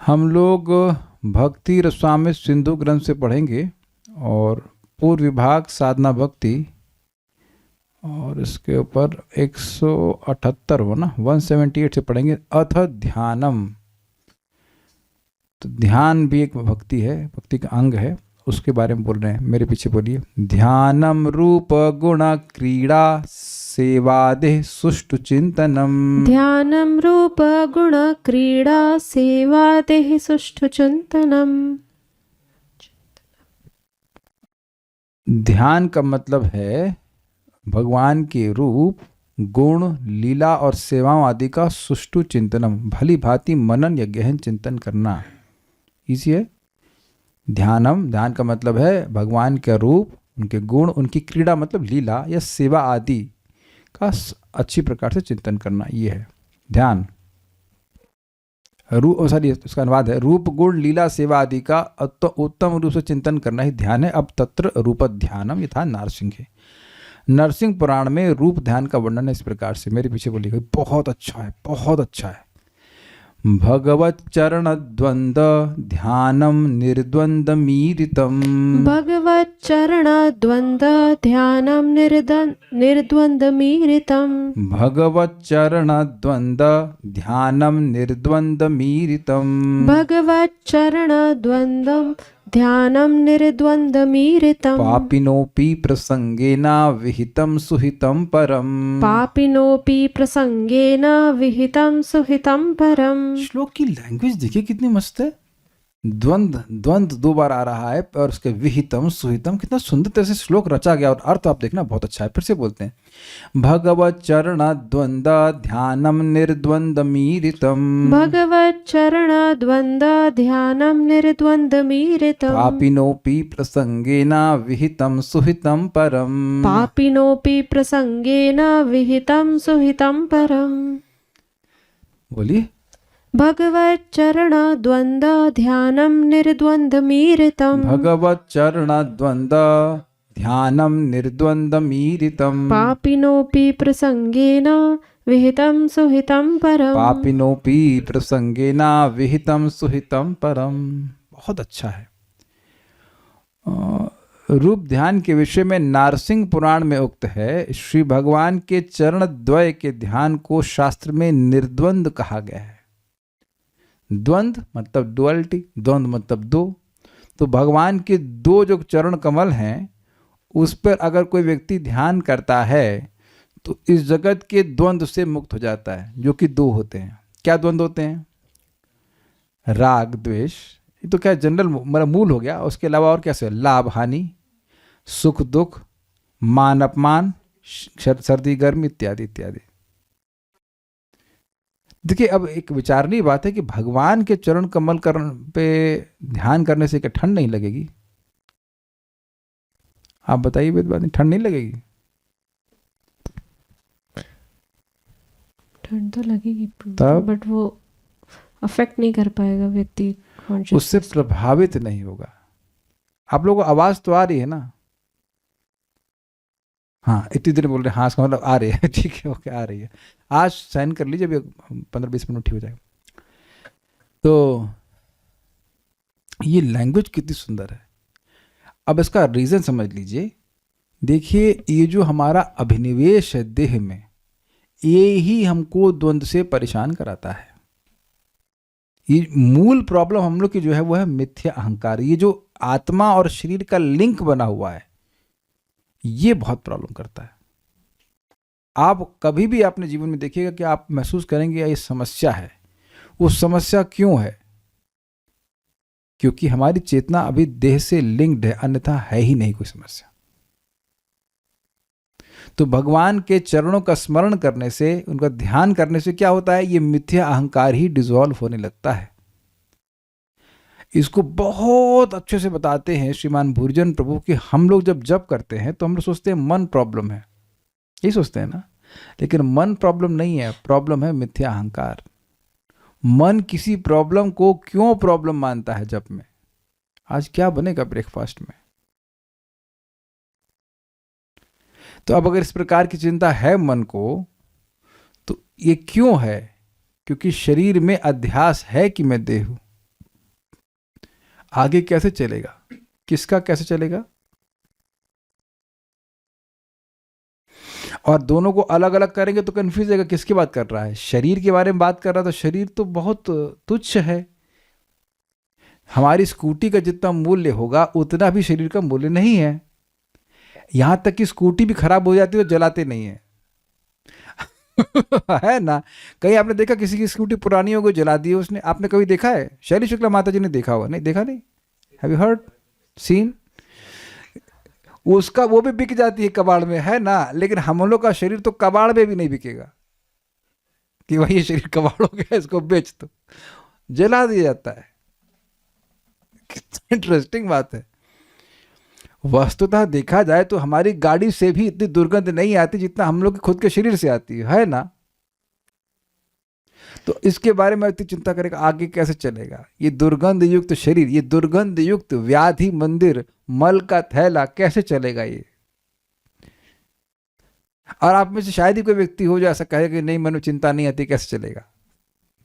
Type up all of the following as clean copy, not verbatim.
हम लोग भक्ति रसवामृत सिंधु ग्रंथ से पढ़ेंगे और पूर्व विभाग साधना भक्ति और इसके ऊपर 178 हो ना 178 से पढ़ेंगे। अथ ध्यानम, तो ध्यान भी एक भक्ति है, भक्ति का अंग है, उसके बारे में बोल रहे हैं। मेरे पीछे बोलिए। ध्यानम रूप गुण क्रीड़ा सेवादेह सुष्ठु चिंतनम। ध्यानम रूप गुण क्रीड़ा सेवादेह सुष्ठु चिंतनम। ध्यान का मतलब है भगवान के रूप, गुण, लीला और सेवाओं आदि का सुष्ठु चिंतनम, भली भांति मनन या गहन चिंतन करना। इसी है ध्यानम। ध्यान का मतलब है भगवान का रूप, उनके गुण, उनकी क्रीड़ा मतलब लीला या सेवा आदि का अच्छी प्रकार से चिंतन करना, ये है ध्यान। रूप सॉरी उसका अनुवाद है रूप, गुण, लीला, सेवा आदि का उत्तम रूप से चिंतन करना ही ध्यान है। अब तत्र रूप ध्यानम यथा नारसिंह है। नरसिंह पुराण में रूप ध्यान का वर्णन है इस प्रकार से। मेरे पीछे बोलिएगा, बहुत अच्छा है, बहुत अच्छा है। भगवत चरण द्वंद ध्यानम निर्द्वंदमीरितम। भगवत चरण द्वंद ध्यानम निर्द्वंदमीरितम। भगवत चरण द्वंद ध्यानम निर्द्वंदमीरितम। भगवत चरण द्वंद्वम ध्यानम निर्द्वंदमीरितम। पापिनोपि प्रसंगेन विहितम सुहितम परम। पापिनोपि प्रसंगेन विहितम सुहितम परम। श्लोक की लैंग्वेज देखिए कितनी मस्त है। द्वंद द्वंद 2 बार आ रहा है और उसके विहितम सुहितम, कितना सुंदर तरह से श्लोक रचा गया और अर्थ आप देखना बहुत अच्छा है। फिर से बोलते हैं। भगवत चरण द्वंद ध्यानम निर्द्वंदमीरितम। भगवत चरण द्वंद ध्यानम निर्द्वंदमीरितम। पापिनोपि प्रसंगेन विहितम सुहितम परम। पापिनोपि प्रसंगेन विहितम सुहितम परम। बोलिए। भगवत चरण द्वंद ध्यानम निर्द्वंदमीरितम। भगवत चरण द्वंद ध्यानम निर्द्वंदमीरितम। पापिनोपि प्रसंगेन विहितम सुहितम परम। पापिनोपि प्रसंगेन विहितम सुहितम परम। बहुत अच्छा है। रूप ध्यान के विषय में नारसिंह पुराण में उक्त है। श्री भगवान के चरण द्वय के ध्यान को शास्त्र में निर्द्वंद कहा गया है। द्वंद मतलब डुअलिटी, द्वंद मतलब दो। तो भगवान के 2 जो चरण कमल हैं उस पर अगर कोई व्यक्ति ध्यान करता है तो इस जगत के द्वंद से मुक्त हो जाता है, जो कि 2 होते हैं। क्या द्वंद होते हैं? राग द्वेष, ये तो क्या जनरल मेरा मूल हो गया। उसके अलावा और कैसे? लाभ हानि, सुख दुख, मान अपमान, सर्दी गर्मी इत्यादि इत्यादि। देखिए, अब एक विचारणीय बात है कि भगवान के चरण कमल पे ध्यान करने से क्या ठंड नहीं लगेगी? आप बताइए वेदवादी, ठंड नहीं लगेगी? ठंड तो लगेगी तब बट वो अफेक्ट नहीं कर पाएगा व्यक्ति, उससे प्रभावित नहीं होगा। आप लोगों को आवाज तो आ रही है ना? हाँ, इतनी देर बोल रहे हैं। हाँ, इसका मतलब आ रही है। ठीक है, ओके, आ रही है। आज साइन कर लीजिए, अभी 15-20 मिनट ठीक हो जाएगा। तो ये लैंग्वेज कितनी सुंदर है। अब इसका रीजन समझ लीजिए। देखिए, ये जो हमारा अभिनिवेश है देह में, ये ही हमको द्वंद्व से परेशान कराता है। ये मूल प्रॉब्लम हम लोग की जो है वो है मिथ्या अहंकार। ये जो आत्मा और शरीर का लिंक बना हुआ है, ये बहुत प्रॉब्लम करता है। आप कभी भी अपने जीवन में देखिएगा कि आप महसूस करेंगे ये समस्या है। वो समस्या क्यों है? क्योंकि हमारी चेतना अभी देह से लिंक्ड है, अन्यथा है ही नहीं कोई समस्या। तो भगवान के चरणों का स्मरण करने से, उनका ध्यान करने से क्या होता है? ये मिथ्या अहंकार ही डिसॉल्व होने लगता है। इसको बहुत अच्छे से बताते हैं श्रीमान भूरिजन प्रभु कि हम लोग जब जप करते हैं तो हम लोग सोचते हैं मन प्रॉब्लम है, यही सोचते हैं ना? लेकिन मन प्रॉब्लम नहीं है, प्रॉब्लम है मिथ्या अहंकार। मन किसी प्रॉब्लम को क्यों प्रॉब्लम मानता है जप में? आज क्या बनेगा ब्रेकफास्ट में? तो अब अगर इस प्रकार की चिंता है मन को, तो ये क्यों है? क्योंकि शरीर में अध्यास है कि मैं देह हूं। आगे कैसे चलेगा, किसका कैसे चलेगा, और दोनों को अलग अलग करेंगे तो कंफ्यूज होगा किसकी बात कर रहा है। शरीर के बारे में बात कर रहा तो शरीर तो बहुत तुच्छ है। हमारी स्कूटी का जितना मूल्य होगा उतना भी शरीर का मूल्य नहीं है। यहां तक कि स्कूटी भी खराब हो जाती है तो जलाते नहीं है है ना। कहीं आपने देखा किसी की स्कूटी पुरानी हो गई जला दी उसने, आपने कभी देखा है? शैली शुक्ला माता जी ने देखा हुआ? नहीं देखा, नहीं। Have you heard, seen? उसका वो भी बिक जाती है कबाड़ में, है ना। लेकिन हम लोग का शरीर तो कबाड़ में भी नहीं बिकेगा कि भाई ये शरीर कबाड़ हो गया इसको बेच दो, जला दिया जाता है। कितना इंटरेस्टिंग बात है। वस्तुतः देखा जाए तो हमारी गाड़ी से भी इतनी दुर्गंध नहीं आती जितना हम लोग के खुद के शरीर से आती है ना। तो इसके बारे में इतनी चिंता करेगा आगे कैसे चलेगा। ये दुर्गंध युक्त शरीर, ये दुर्गंध युक्त व्याधि मंदिर, मल का थैला कैसे चलेगा ये। और आप में से शायद ही कोई व्यक्ति हो जो ऐसा कहे कि नहीं मन चिंता नहीं आती, कैसे चलेगा।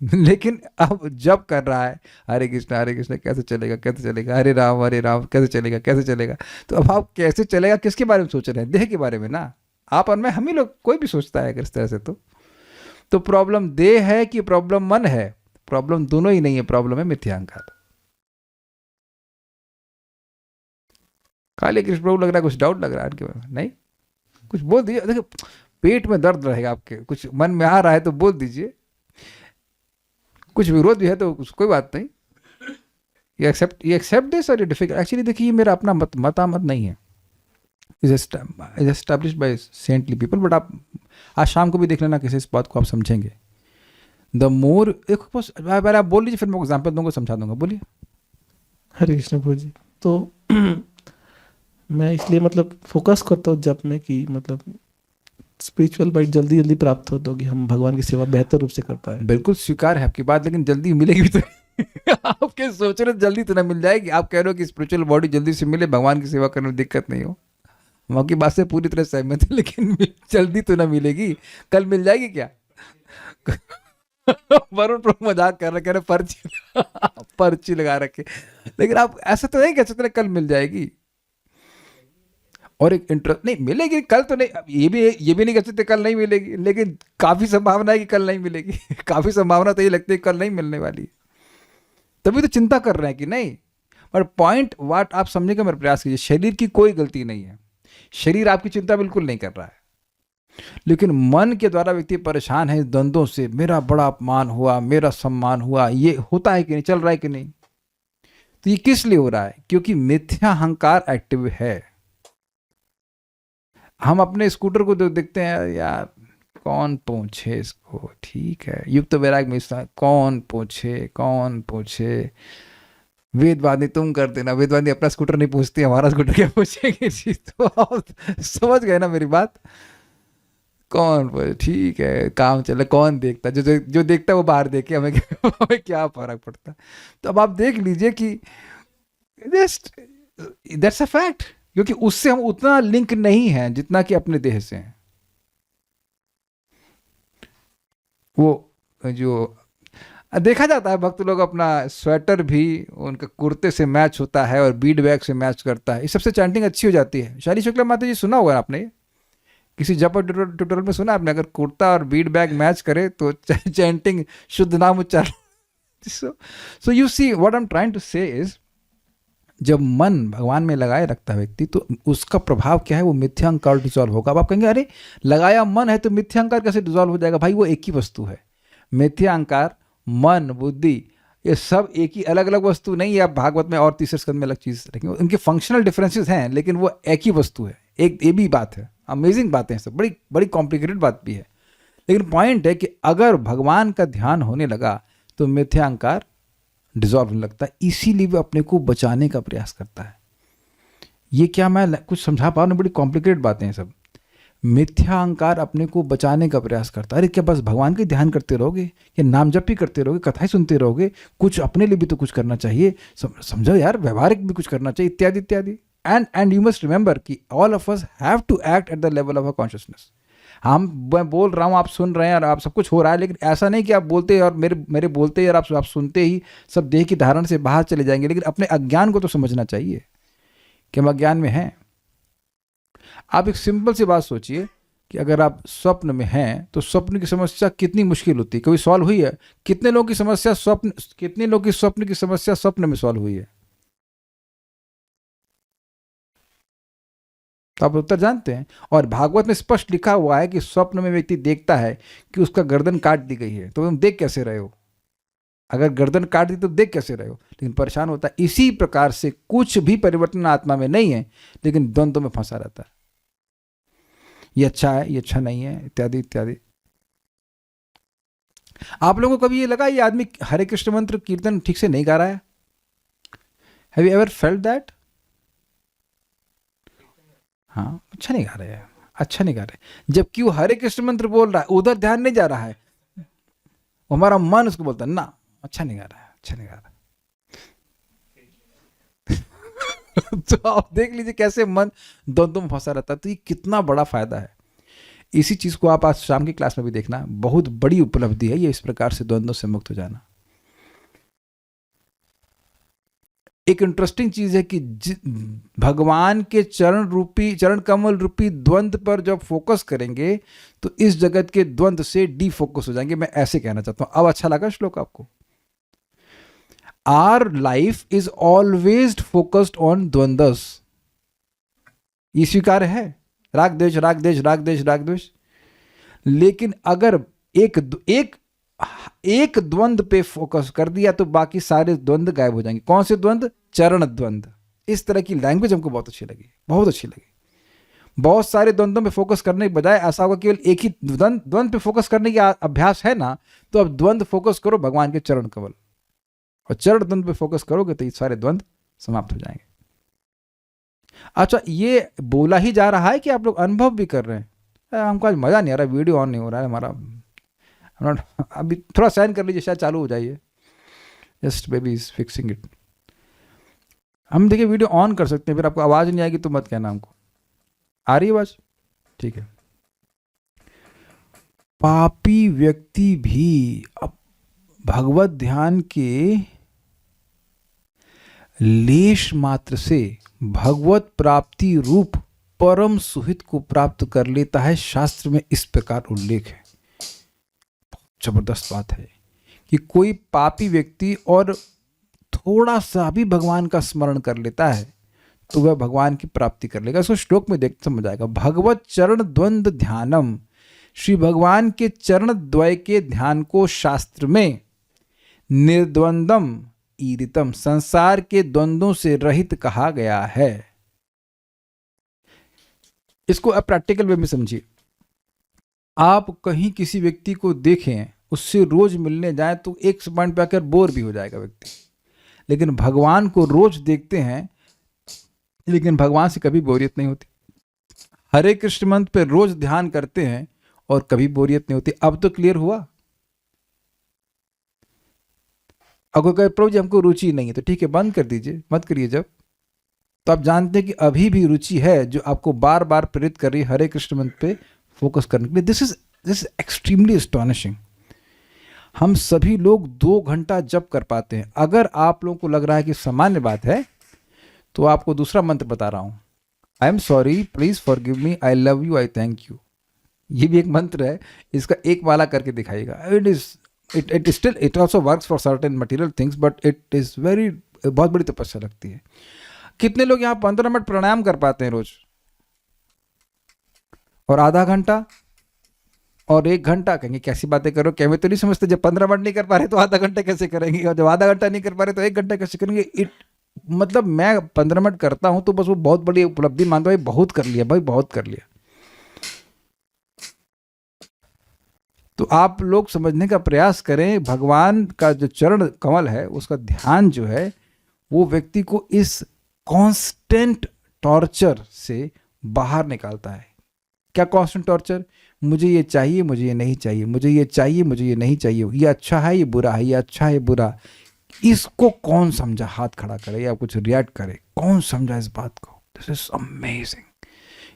लेकिन अब जब कर रहा है हरे कृष्ण कैसे चलेगा, कैसे चलेगा, हरे राम कैसे चलेगा, कैसे चलेगा। तो अब आप कैसे चलेगा किसके बारे में सोच रहे हैं? देह के बारे में ना। आप और मैं, हम ही लोग, कोई भी सोचता है अगर इस तरह से। तो प्रॉब्लम देह है कि प्रॉब्लम मन है? प्रॉब्लम दोनों ही नहीं है, प्रॉब्लम है मिथ्याहंकार। काले कृष्ण प्रभु लग रहा है कुछ डाउट लग रहा है आपके बारे में? नहीं, कुछ बोल दीजिए। देखो पेट में दर्द रहेगा आपके, कुछ मन में आ रहा है तो बोल दीजिए। कुछ विरोध भी है तो कोई बात नहीं। ये एक्सेप्ट दिस और ये डिफिकल्ट। एक्चुअली देखिए ये मेरा अपना मतामत नहीं है, is established bye saintly people. But आप आज शाम को भी देख लेना किसी इस बात को आप समझेंगे। द मोर, एक पहले आप बोल लीजिए फिर मैं एग्जाम्पल दूंगा, समझा दूंगा। बोलिए। हरे कृष्ण प्रभु जी। तो मैं इसलिए मतलब फोकस करता हूँ जब में कि मतलब स्पिरिचुअल बाइट जल्दी जल्दी प्राप्त हो तो कि हम भगवान की सेवा बेहतर रूप से कर पाए। बिल्कुल स्वीकार है आपकी बात, लेकिन जल्दी मिलेगी भी तो आपके सोच रहे जल्दी तो ना मिल जाएगी। आप कह रहे हो कि स्पिरिचुअल बॉडी जल्दी से मिले, भगवान की सेवा करने में दिक्कत नहीं हो, वहाँ की बात से पूरी तरह सहमत है, लेकिन जल्दी तो ना मिलेगी। कल मिल जाएगी क्या? वरुण प्रभु मजाक कर रहे, कह रहे पर्ची लगा रखे। लेकिन आप ऐसा तो नहीं कह सकते कल मिल जाएगी। और एक इंटरेस्ट नहीं मिलेगी कल तो नहीं, ये भी नहीं कह सकते कल नहीं मिलेगी, लेकिन काफी संभावना है कि कल नहीं मिलेगी। काफी संभावना तो ये लगती है कल नहीं मिलने वाली, तभी तो चिंता कर रहे हैं कि नहीं। पर पॉइंट वाट आप समझने का मेरा प्रयास कीजिए। शरीर की कोई गलती नहीं है, शरीर आपकी चिंता बिल्कुल नहीं कर रहा है, लेकिन मन के द्वारा व्यक्ति परेशान है द्वंद्वों से। मेरा बड़ा अपमान हुआ, मेरा सम्मान हुआ, ये होता है कि नहीं, चल रहा है कि नहीं। तो ये किस लिए हो रहा है? क्योंकि मिथ्या अहंकार एक्टिव है। हम अपने स्कूटर को देखते हैं, यार कौन पूछे इसको, ठीक है युक्त वैराग में कौन पूछे। वेदवादी तुम कर देना, वेदवादी अपना स्कूटर नहीं पूछती, हमारा स्कूटर क्या पूछेगी जी। तो आप समझ गए ना मेरी बात। कौन, ठीक है काम चले, कौन देखता, जो देखता है वो बाहर देखे, हमें क्या फर्क पड़ता। तो अब आप देख लीजिए कि दैट्स अ फैक्ट, क्योंकि उससे हम उतना लिंक नहीं है जितना कि अपने देह से हैं। वो जो देखा जाता है भक्त लोग अपना स्वेटर भी उनका कुर्ते से मैच होता है और बीड बैग से मैच करता है, इस सबसे चैंटिंग अच्छी हो जाती है। शैली शुक्ला माता जी सुना होगा आपने, किसी जप ट्यूटोरियल में सुना आपने? अगर कुर्ता और बीड बैग मैच करे तो चैंटिंग, शुद्ध नाम उच्चारण। So you see what I am trying to say is, जब मन भगवान में लगाए रखता है व्यक्ति तो उसका प्रभाव क्या है, वो मिथ्याहंकार डिजॉल्व होगा। अब आप कहेंगे अरे लगाया मन है तो मिथ्याहंकार कैसे डिजॉल्व हो जाएगा? भाई वो एक ही वस्तु है। मिथ्याहंकार, मन, बुद्धि, ये सब एक ही, अलग अलग वस्तु नहीं है। आप भागवत में और तीसरे स्कंद में अलग चीज रखेंगे, उनके फंक्शनल डिफरेंसेस हैं, लेकिन वो एक ही वस्तु है। एक ये भी बात है, अमेजिंग बातें हैं सब, बड़ी बड़ी कॉम्प्लिकेटेड बात भी है। लेकिन पॉइंट है कि अगर भगवान का ध्यान होने लगा तो मिथ्याहंकार डिजॉल्व होने लगता है, इसीलिए वो अपने को बचाने का प्रयास करता है। ये क्या मैं कुछ समझा पा रहा हूँ? बड़ी कॉम्प्लिकेटेड बातें हैं सब। मिथ्याहंकार अपने को बचाने का प्रयास करता है। अरे क्या बस भगवान का ध्यान करते रहोगे, या नाम जप भी करते रहोगे, कथाएं सुनते रहोगे, कुछ अपने लिए भी तो कुछ करना चाहिए, समझो यार, व्यवहारिक भी कुछ करना चाहिए, इत्यादि इत्यादि। एंड यू मस्ट रिमेंबर कि all of us have to act at the level of a consciousness. मैं बोल रहा हूँ, आप सुन रहे हैं और आप सब कुछ हो रहा है, लेकिन ऐसा नहीं कि आप बोलते और मेरे मेरे बोलते और आप सुनते ही सब देह की धारण से बाहर चले जाएंगे। लेकिन अपने अज्ञान को तो समझना चाहिए कि हम अज्ञान में हैं। आप एक सिंपल सी बात सोचिए कि अगर आप स्वप्न में हैं तो स्वप्न की समस्या कितनी मुश्किल होती है, कभी सॉल्व हुई है? कितने लोगों की समस्या स्वप्न की समस्या स्वप्न में सॉल्व हुई है? तो आप उत्तर जानते हैं। और भागवत में स्पष्ट लिखा हुआ है कि स्वप्न में व्यक्ति देखता है कि उसका गर्दन काट दी गई है, तो तुम देख कैसे रहे हो? अगर गर्दन काट दी तो देख कैसे रहे हो? लेकिन परेशान होता है। इसी प्रकार से कुछ भी परिवर्तन आत्मा में नहीं है, लेकिन द्वंद्व में फंसा रहता है। ये अच्छा है, ये अच्छा नहीं है, इत्यादि इत्यादि। आप लोगों को कभी ये लगा ये आदमी हरे कृष्ण मंत्र कीर्तन ठीक से नहीं गा रहा है? Have you ever felt that? हाँ, अच्छा नहीं गा रहे हैं, अच्छा नहीं गा रहे, जबकि वो हरे कृष्ण मंत्र बोल रहा है, उधर ध्यान नहीं जा रहा है, हमारा मन उसको बोलता है ना अच्छा नहीं गा रहा है, अच्छा नहीं गा रहा है। तो आप देख लीजिए कैसे मन द्वंद्व में फंसा रहता है। तो ये कितना बड़ा फायदा है। इसी चीज को आप आज शाम की क्लास में भी देखना, बहुत बड़ी उपलब्धि है ये, इस प्रकार से द्वंद्व से मुक्त हो जाना। एक इंटरेस्टिंग चीज है कि भगवान के चरण कमल रूपी द्वंद्व पर जब फोकस करेंगे तो इस जगत के द्वंद्व से डीफोकस हो जाएंगे। मैं ऐसे कहना चाहता हूं। अब अच्छा लगा श्लोक आपको? Our life is always focused on द्वंद्वस। ये स्वीकार है, राग द्वेष राग द्वेष राग द्वेष राग द्वेष। लेकिन अगर एक द्वंद्व पे फोकस कर दिया तो बाकी सारे द्वंद्व गायब हो जाएंगे। कौन से द्वंद्व? चरण द्वंद्व। इस तरह की लैंग्वेज हमको बहुत अच्छी लगी, बहुत अच्छी लगी। बहुत सारे द्वंद्वों में फोकस करने के बजाय ऐसा होगा केवल एक ही द्वंद्व पे फोकस करने की अभ्यास है ना, तो अब द्वंद्व फोकस करो भगवान के चरण कमल, और चरण द्वंद्व पे फोकस करोगे तो ये सारे द्वंद्व समाप्त हो जाएंगे। अच्छा, ये बोला ही जा रहा है कि आप लोग अनुभव भी कर रहे हैं? हमको आज मजा नहीं आ रहा, वीडियो ऑन नहीं हो रहा है हमारा। अभी थोड़ा साइन कर लीजिए, शायद चालू हो जाइए। Just baby is fixing it. हम देखिए वीडियो ऑन कर सकते हैं, फिर आपको आवाज नहीं आएगी तो मत कहना हमको। आ रही है आवाज? ठीक है। पापी व्यक्ति भी अब भगवत ध्यान के लेश मात्र से भगवत प्राप्ति रूप परम सुहित को प्राप्त कर लेता है। शास्त्र में इस प्रकार उल्लेख है। जबरदस्त बात है कि कोई पापी व्यक्ति और थोड़ा सा भी भगवान का स्मरण कर लेता है तो वह भगवान की प्राप्ति कर लेगा। इसको श्लोक में देख समझ आएगा। भगवत चरण द्वंद्व ध्यानम, श्री भगवान के चरण द्वय के ध्यान को शास्त्र में निर्द्वंदम ईरितम, संसार के द्वंद्वों से रहित कहा गया है। इसको अब प्रैक्टिकल वे में समझिए। आप कहीं किसी व्यक्ति को देखें, उससे रोज मिलने जाएं तो एक पॉइंट पे आकर बोर भी हो जाएगा व्यक्ति। लेकिन भगवान को रोज देखते हैं, लेकिन भगवान से कभी बोरियत नहीं होती। हरे कृष्ण मंत्र पे रोज ध्यान करते हैं और कभी बोरियत नहीं होती। अब तो क्लियर हुआ। अगर कहे प्रभु जी हमको रुचि नहीं है, तो ठीक है बंद कर दीजिए, मत करिए। जब तो आप जानते हैं कि अभी भी रुचि है जो आपको बार बार प्रेरित कर रही है हरे कृष्ण मंत्र पे फोकस करने के लिए। This is extremely astonishing. हम सभी लोग 2 घंटा जप कर पाते हैं। अगर आप लोगों को लग रहा है कि सामान्य बात है तो आपको दूसरा मंत्र बता रहा हूं। I am sorry, please forgive me, I love you, I thank you. ये भी एक मंत्र है, इसका एक माला करके दिखाइएगा। It also works for certain material things, but it is very, बहुत बड़ी तपस्या लगती है। कितने लोग यहाँ 15 मिनट प्राणायाम कर पाते हैं रोज? और आधा घंटा और 1 घंटा? कहेंगे कैसी बातें करो, क्या मैं तो नहीं समझते, जब 15 मिनट नहीं कर पा रहे तो आधा घंटा कैसे करेंगे, और जब आधा घंटा नहीं कर पा रहे तो 1 घंटा कैसे करेंगे? मतलब मैं 15 मिनट करता हूं तो बस वो बहुत बड़ी उपलब्धि मानता हूं, भाई बहुत कर लिया, भाई बहुत कर लिया। तो आप लोग समझने का प्रयास करें, भगवान का जो चरण कमल है उसका ध्यान जो है वो व्यक्ति को इस कांस्टेंट टॉर्चर से बाहर निकालता है। क्या कांस्टेंट टॉर्चर? मुझे ये चाहिए, मुझे ये नहीं चाहिए, मुझे ये चाहिए, मुझे ये नहीं चाहिए, ये अच्छा है, ये बुरा है, ये अच्छा है, ये बुरा। इसको कौन समझा? हाथ खड़ा करे या कुछ रिएक्ट करे, कौन समझा इस बात को? This is amazing.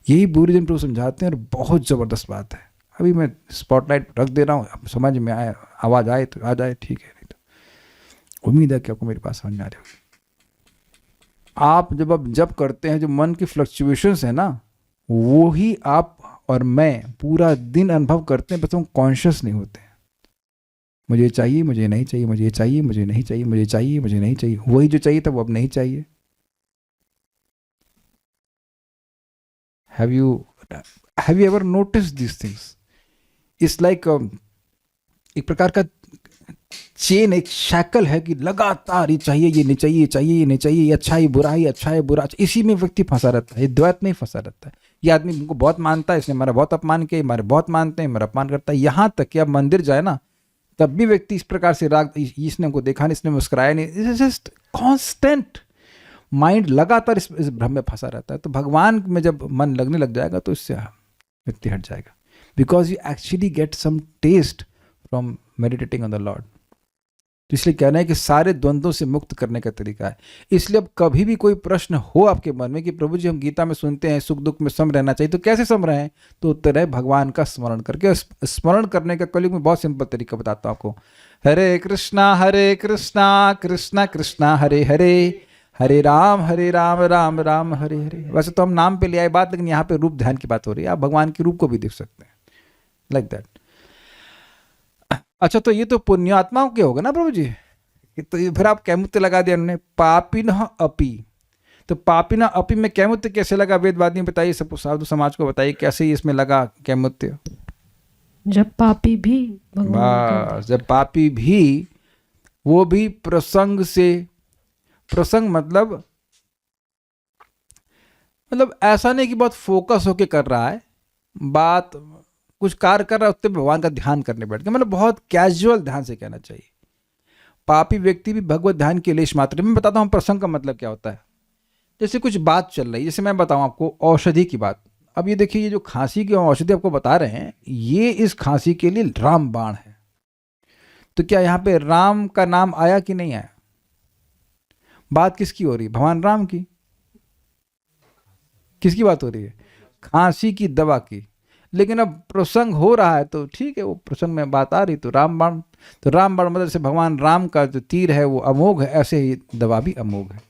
यही बुद्धिज्म प्रभु समझाते हैं और बहुत जबरदस्त बात है। अभी मैं स्पॉटलाइट रख दे रहा हूँ, अब समझ में आए, आवाज़ आए तो आ जाए, ठीक है, नहीं तो उम्मीद है कि आपको मेरी बात समझ में आ रही होगी। आप जब करते हैं, जो मन की फ्लक्चुएशंस है ना, वो ही आप और मैं पूरा दिन अनुभव करते हैं, बस हम कॉन्शियस नहीं होते हैं। मुझे चाहिए, मुझे नहीं चाहिए, मुझे चाहिए, मुझे नहीं चाहिए, मुझे चाहिए, मुझे नहीं चाहिए, वही जो चाहिए था वो अब नहीं चाहिए। Have you ever notice this things? It's like एक प्रकार का चेन, एक शैकल है कि लगातार ये चाहिए, ये नहीं चाहिए, ये चाहिए, ये नहीं चाहिए, ये अच्छा है, बुरा है, अच्छा है, बुरा, इसी में व्यक्ति फंसा रहता है, ये द्वैत में ही फंसा रहता है। ये आदमी हमको बहुत मानता है, इसने हमारा बहुत अपमान किया, हमारे बहुत मानते हैं, हमारा अपमान करता है, यहाँ तक कि अब मंदिर जाए ना, तब भी व्यक्ति इस प्रकार से राग, इसने हमको देखा नहीं, इसने मुस्कुराया नहीं, इट्स जस्ट कॉन्स्टेंट माइंड लगातार इस भ्रम में फंसा रहता है। तो भगवान में जब मन लगने लग जाएगा तो इससे व्यक्ति हट जाएगा, because you actually get some taste from meditating on the Lord. तो इसलिए कहना है कि सारे द्वंद्वों से मुक्त करने का तरीका है। इसलिए अब कभी भी कोई प्रश्न हो आपके मन में कि प्रभु जी हम गीता में सुनते हैं सुख दुख में सम रहना चाहिए, तो कैसे सम रहें? तो उत्तर है भगवान का स्मरण करके। स्मरण करने का कलयुग में बहुत सिंपल तरीका बताता हूँ आपको। हरे कृष्णा कृष्णा कृष्णा हरे हरे, हरे राम राम राम हरे हरे। वैसे तो हम नाम पे ले आए बात, लेकिन यहाँ पे रूप ध्यान की बात हो रही है, आप भगवान के रूप को भी देख सकते हैं, लाइक दैट। अच्छा, तो ये तो पुण्यात्माओं के होगा ना प्रभु जी, तो फिर आप कैमुत्य लगा दिया उन्होंने, पापिनः अपि। तो पापिनः अपि में कैमुत्य कैसे लगा? वेदवादी में बताइए, सब साधु समाज को बताइए कैसे इसमें लगा कैमुत्य। जब पापी भी भगवान बस, जब पापी भी, वो भी प्रसंग से। प्रसंग मतलब ऐसा नहीं कि बहुत फोकस होके कर रहा है बात, कुछ कार्य कर रहा है उससे भगवान का ध्यान करने बैठ गया, मतलब बहुत कैजुअल ध्यान से कहना चाहिए। पापी व्यक्ति भी भगवत ध्यान के लेश मात्र। मैं बताता हूँ प्रसंग का मतलब क्या होता है। जैसे कुछ बात चल रही है, जैसे मैं बताऊँ आपको औषधि की बात। अब ये देखिए, ये जो खांसी की औषधि आपको बता रहे हैं, ये इस खांसी के लिए रामबाण है। तो क्या यहाँ पे राम का नाम आया कि नहीं आया? बात किसकी हो रही है? भगवान राम की। किसकी बात हो रही है? खांसी की दवा की। लेकिन अब प्रसंग हो रहा है तो ठीक है, वो प्रसंग में बात आ रही, तो रामबाण। तो रामबाण मतलब जैसे भगवान राम का जो तीर है वो अमोघ है, ऐसे ही दवा भी अमोघ है।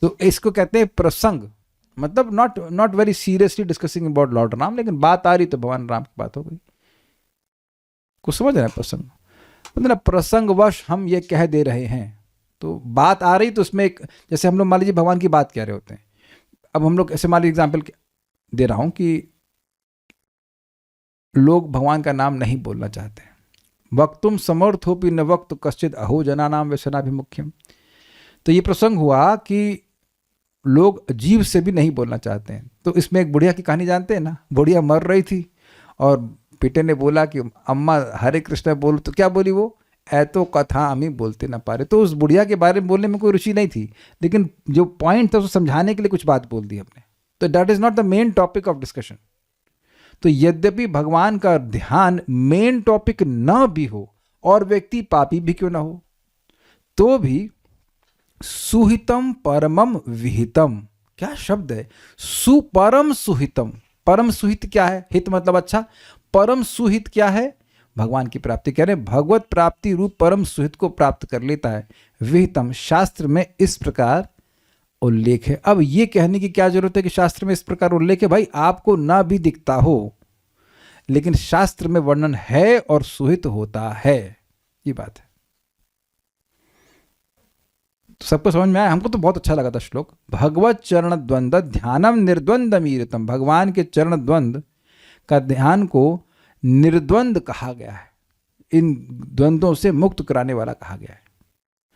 तो इसको कहते हैं प्रसंग, मतलब not very seriously discussing about Lord Ram, लेकिन बात आ रही तो भगवान राम की बात हो गई। कुछ समझ रहे हैं? प्रसंग मतलब प्रसंगवश हम ये कह दे रहे हैं, तो बात आ रही तो उसमें एक, जैसे हम लोग मान लीजिए भगवान की बात कह रहे होते हैं। अब हम लोग ऐसे मान लीजिए एग्जाम्पल दे रहा हूं कि लोग भगवान का नाम नहीं बोलना चाहते हैं। वक्तुम समर्थोपि न वक्त कश्चित अहो जना नाम व्यसनाभिमुख्यम। तो ये प्रसंग हुआ कि लोग जीव से भी नहीं बोलना चाहते हैं। तो इसमें एक बुढ़िया की कहानी जानते हैं ना, बुढ़िया मर रही थी और बेटे ने बोला कि अम्मा हरे कृष्ण बोल, तो क्या बोली वो? ऐ तो कथा हम बोलते ना पा रहे। तो उस बुढ़िया के बारे में बोलने में कोई रुचि नहीं थी, लेकिन जो पॉइंट था उसको समझाने के लिए कुछ बात बोल दी हमने। तो that is not the main topic of discussion. तो यद्यपि भगवान का ध्यान मेन टॉपिक न भी हो और व्यक्ति पापी भी क्यों ना हो, तो भी सुहितम परमम विहितम, क्या शब्द है, सुपरम सुहितम। परम सुहित क्या है? हित मतलब अच्छा, परम सुहित क्या है? भगवान की प्राप्ति। कह रहे भगवत प्राप्ति रूप परम सुहित को प्राप्त कर लेता है। विहितम, शास्त्र में इस प्रकार उल्लेख है। अब ये कहने की क्या जरूरत है कि शास्त्र में इस प्रकार उल्लेख है? भाई आपको ना भी दिखता हो, लेकिन शास्त्र में वर्णन है और सुहित होता है, ये बात है। तो सबको समझ में आया? हमको तो बहुत अच्छा लगा था श्लोक। भगवत चरण द्वंद्व ध्यानम निर्द्वंद्वमीरितम। भगवान के चरण द्वंद्व का ध्यान को निर्द्वंद कहा गया है, इन द्वंद्वों से मुक्त कराने वाला कहा गया है।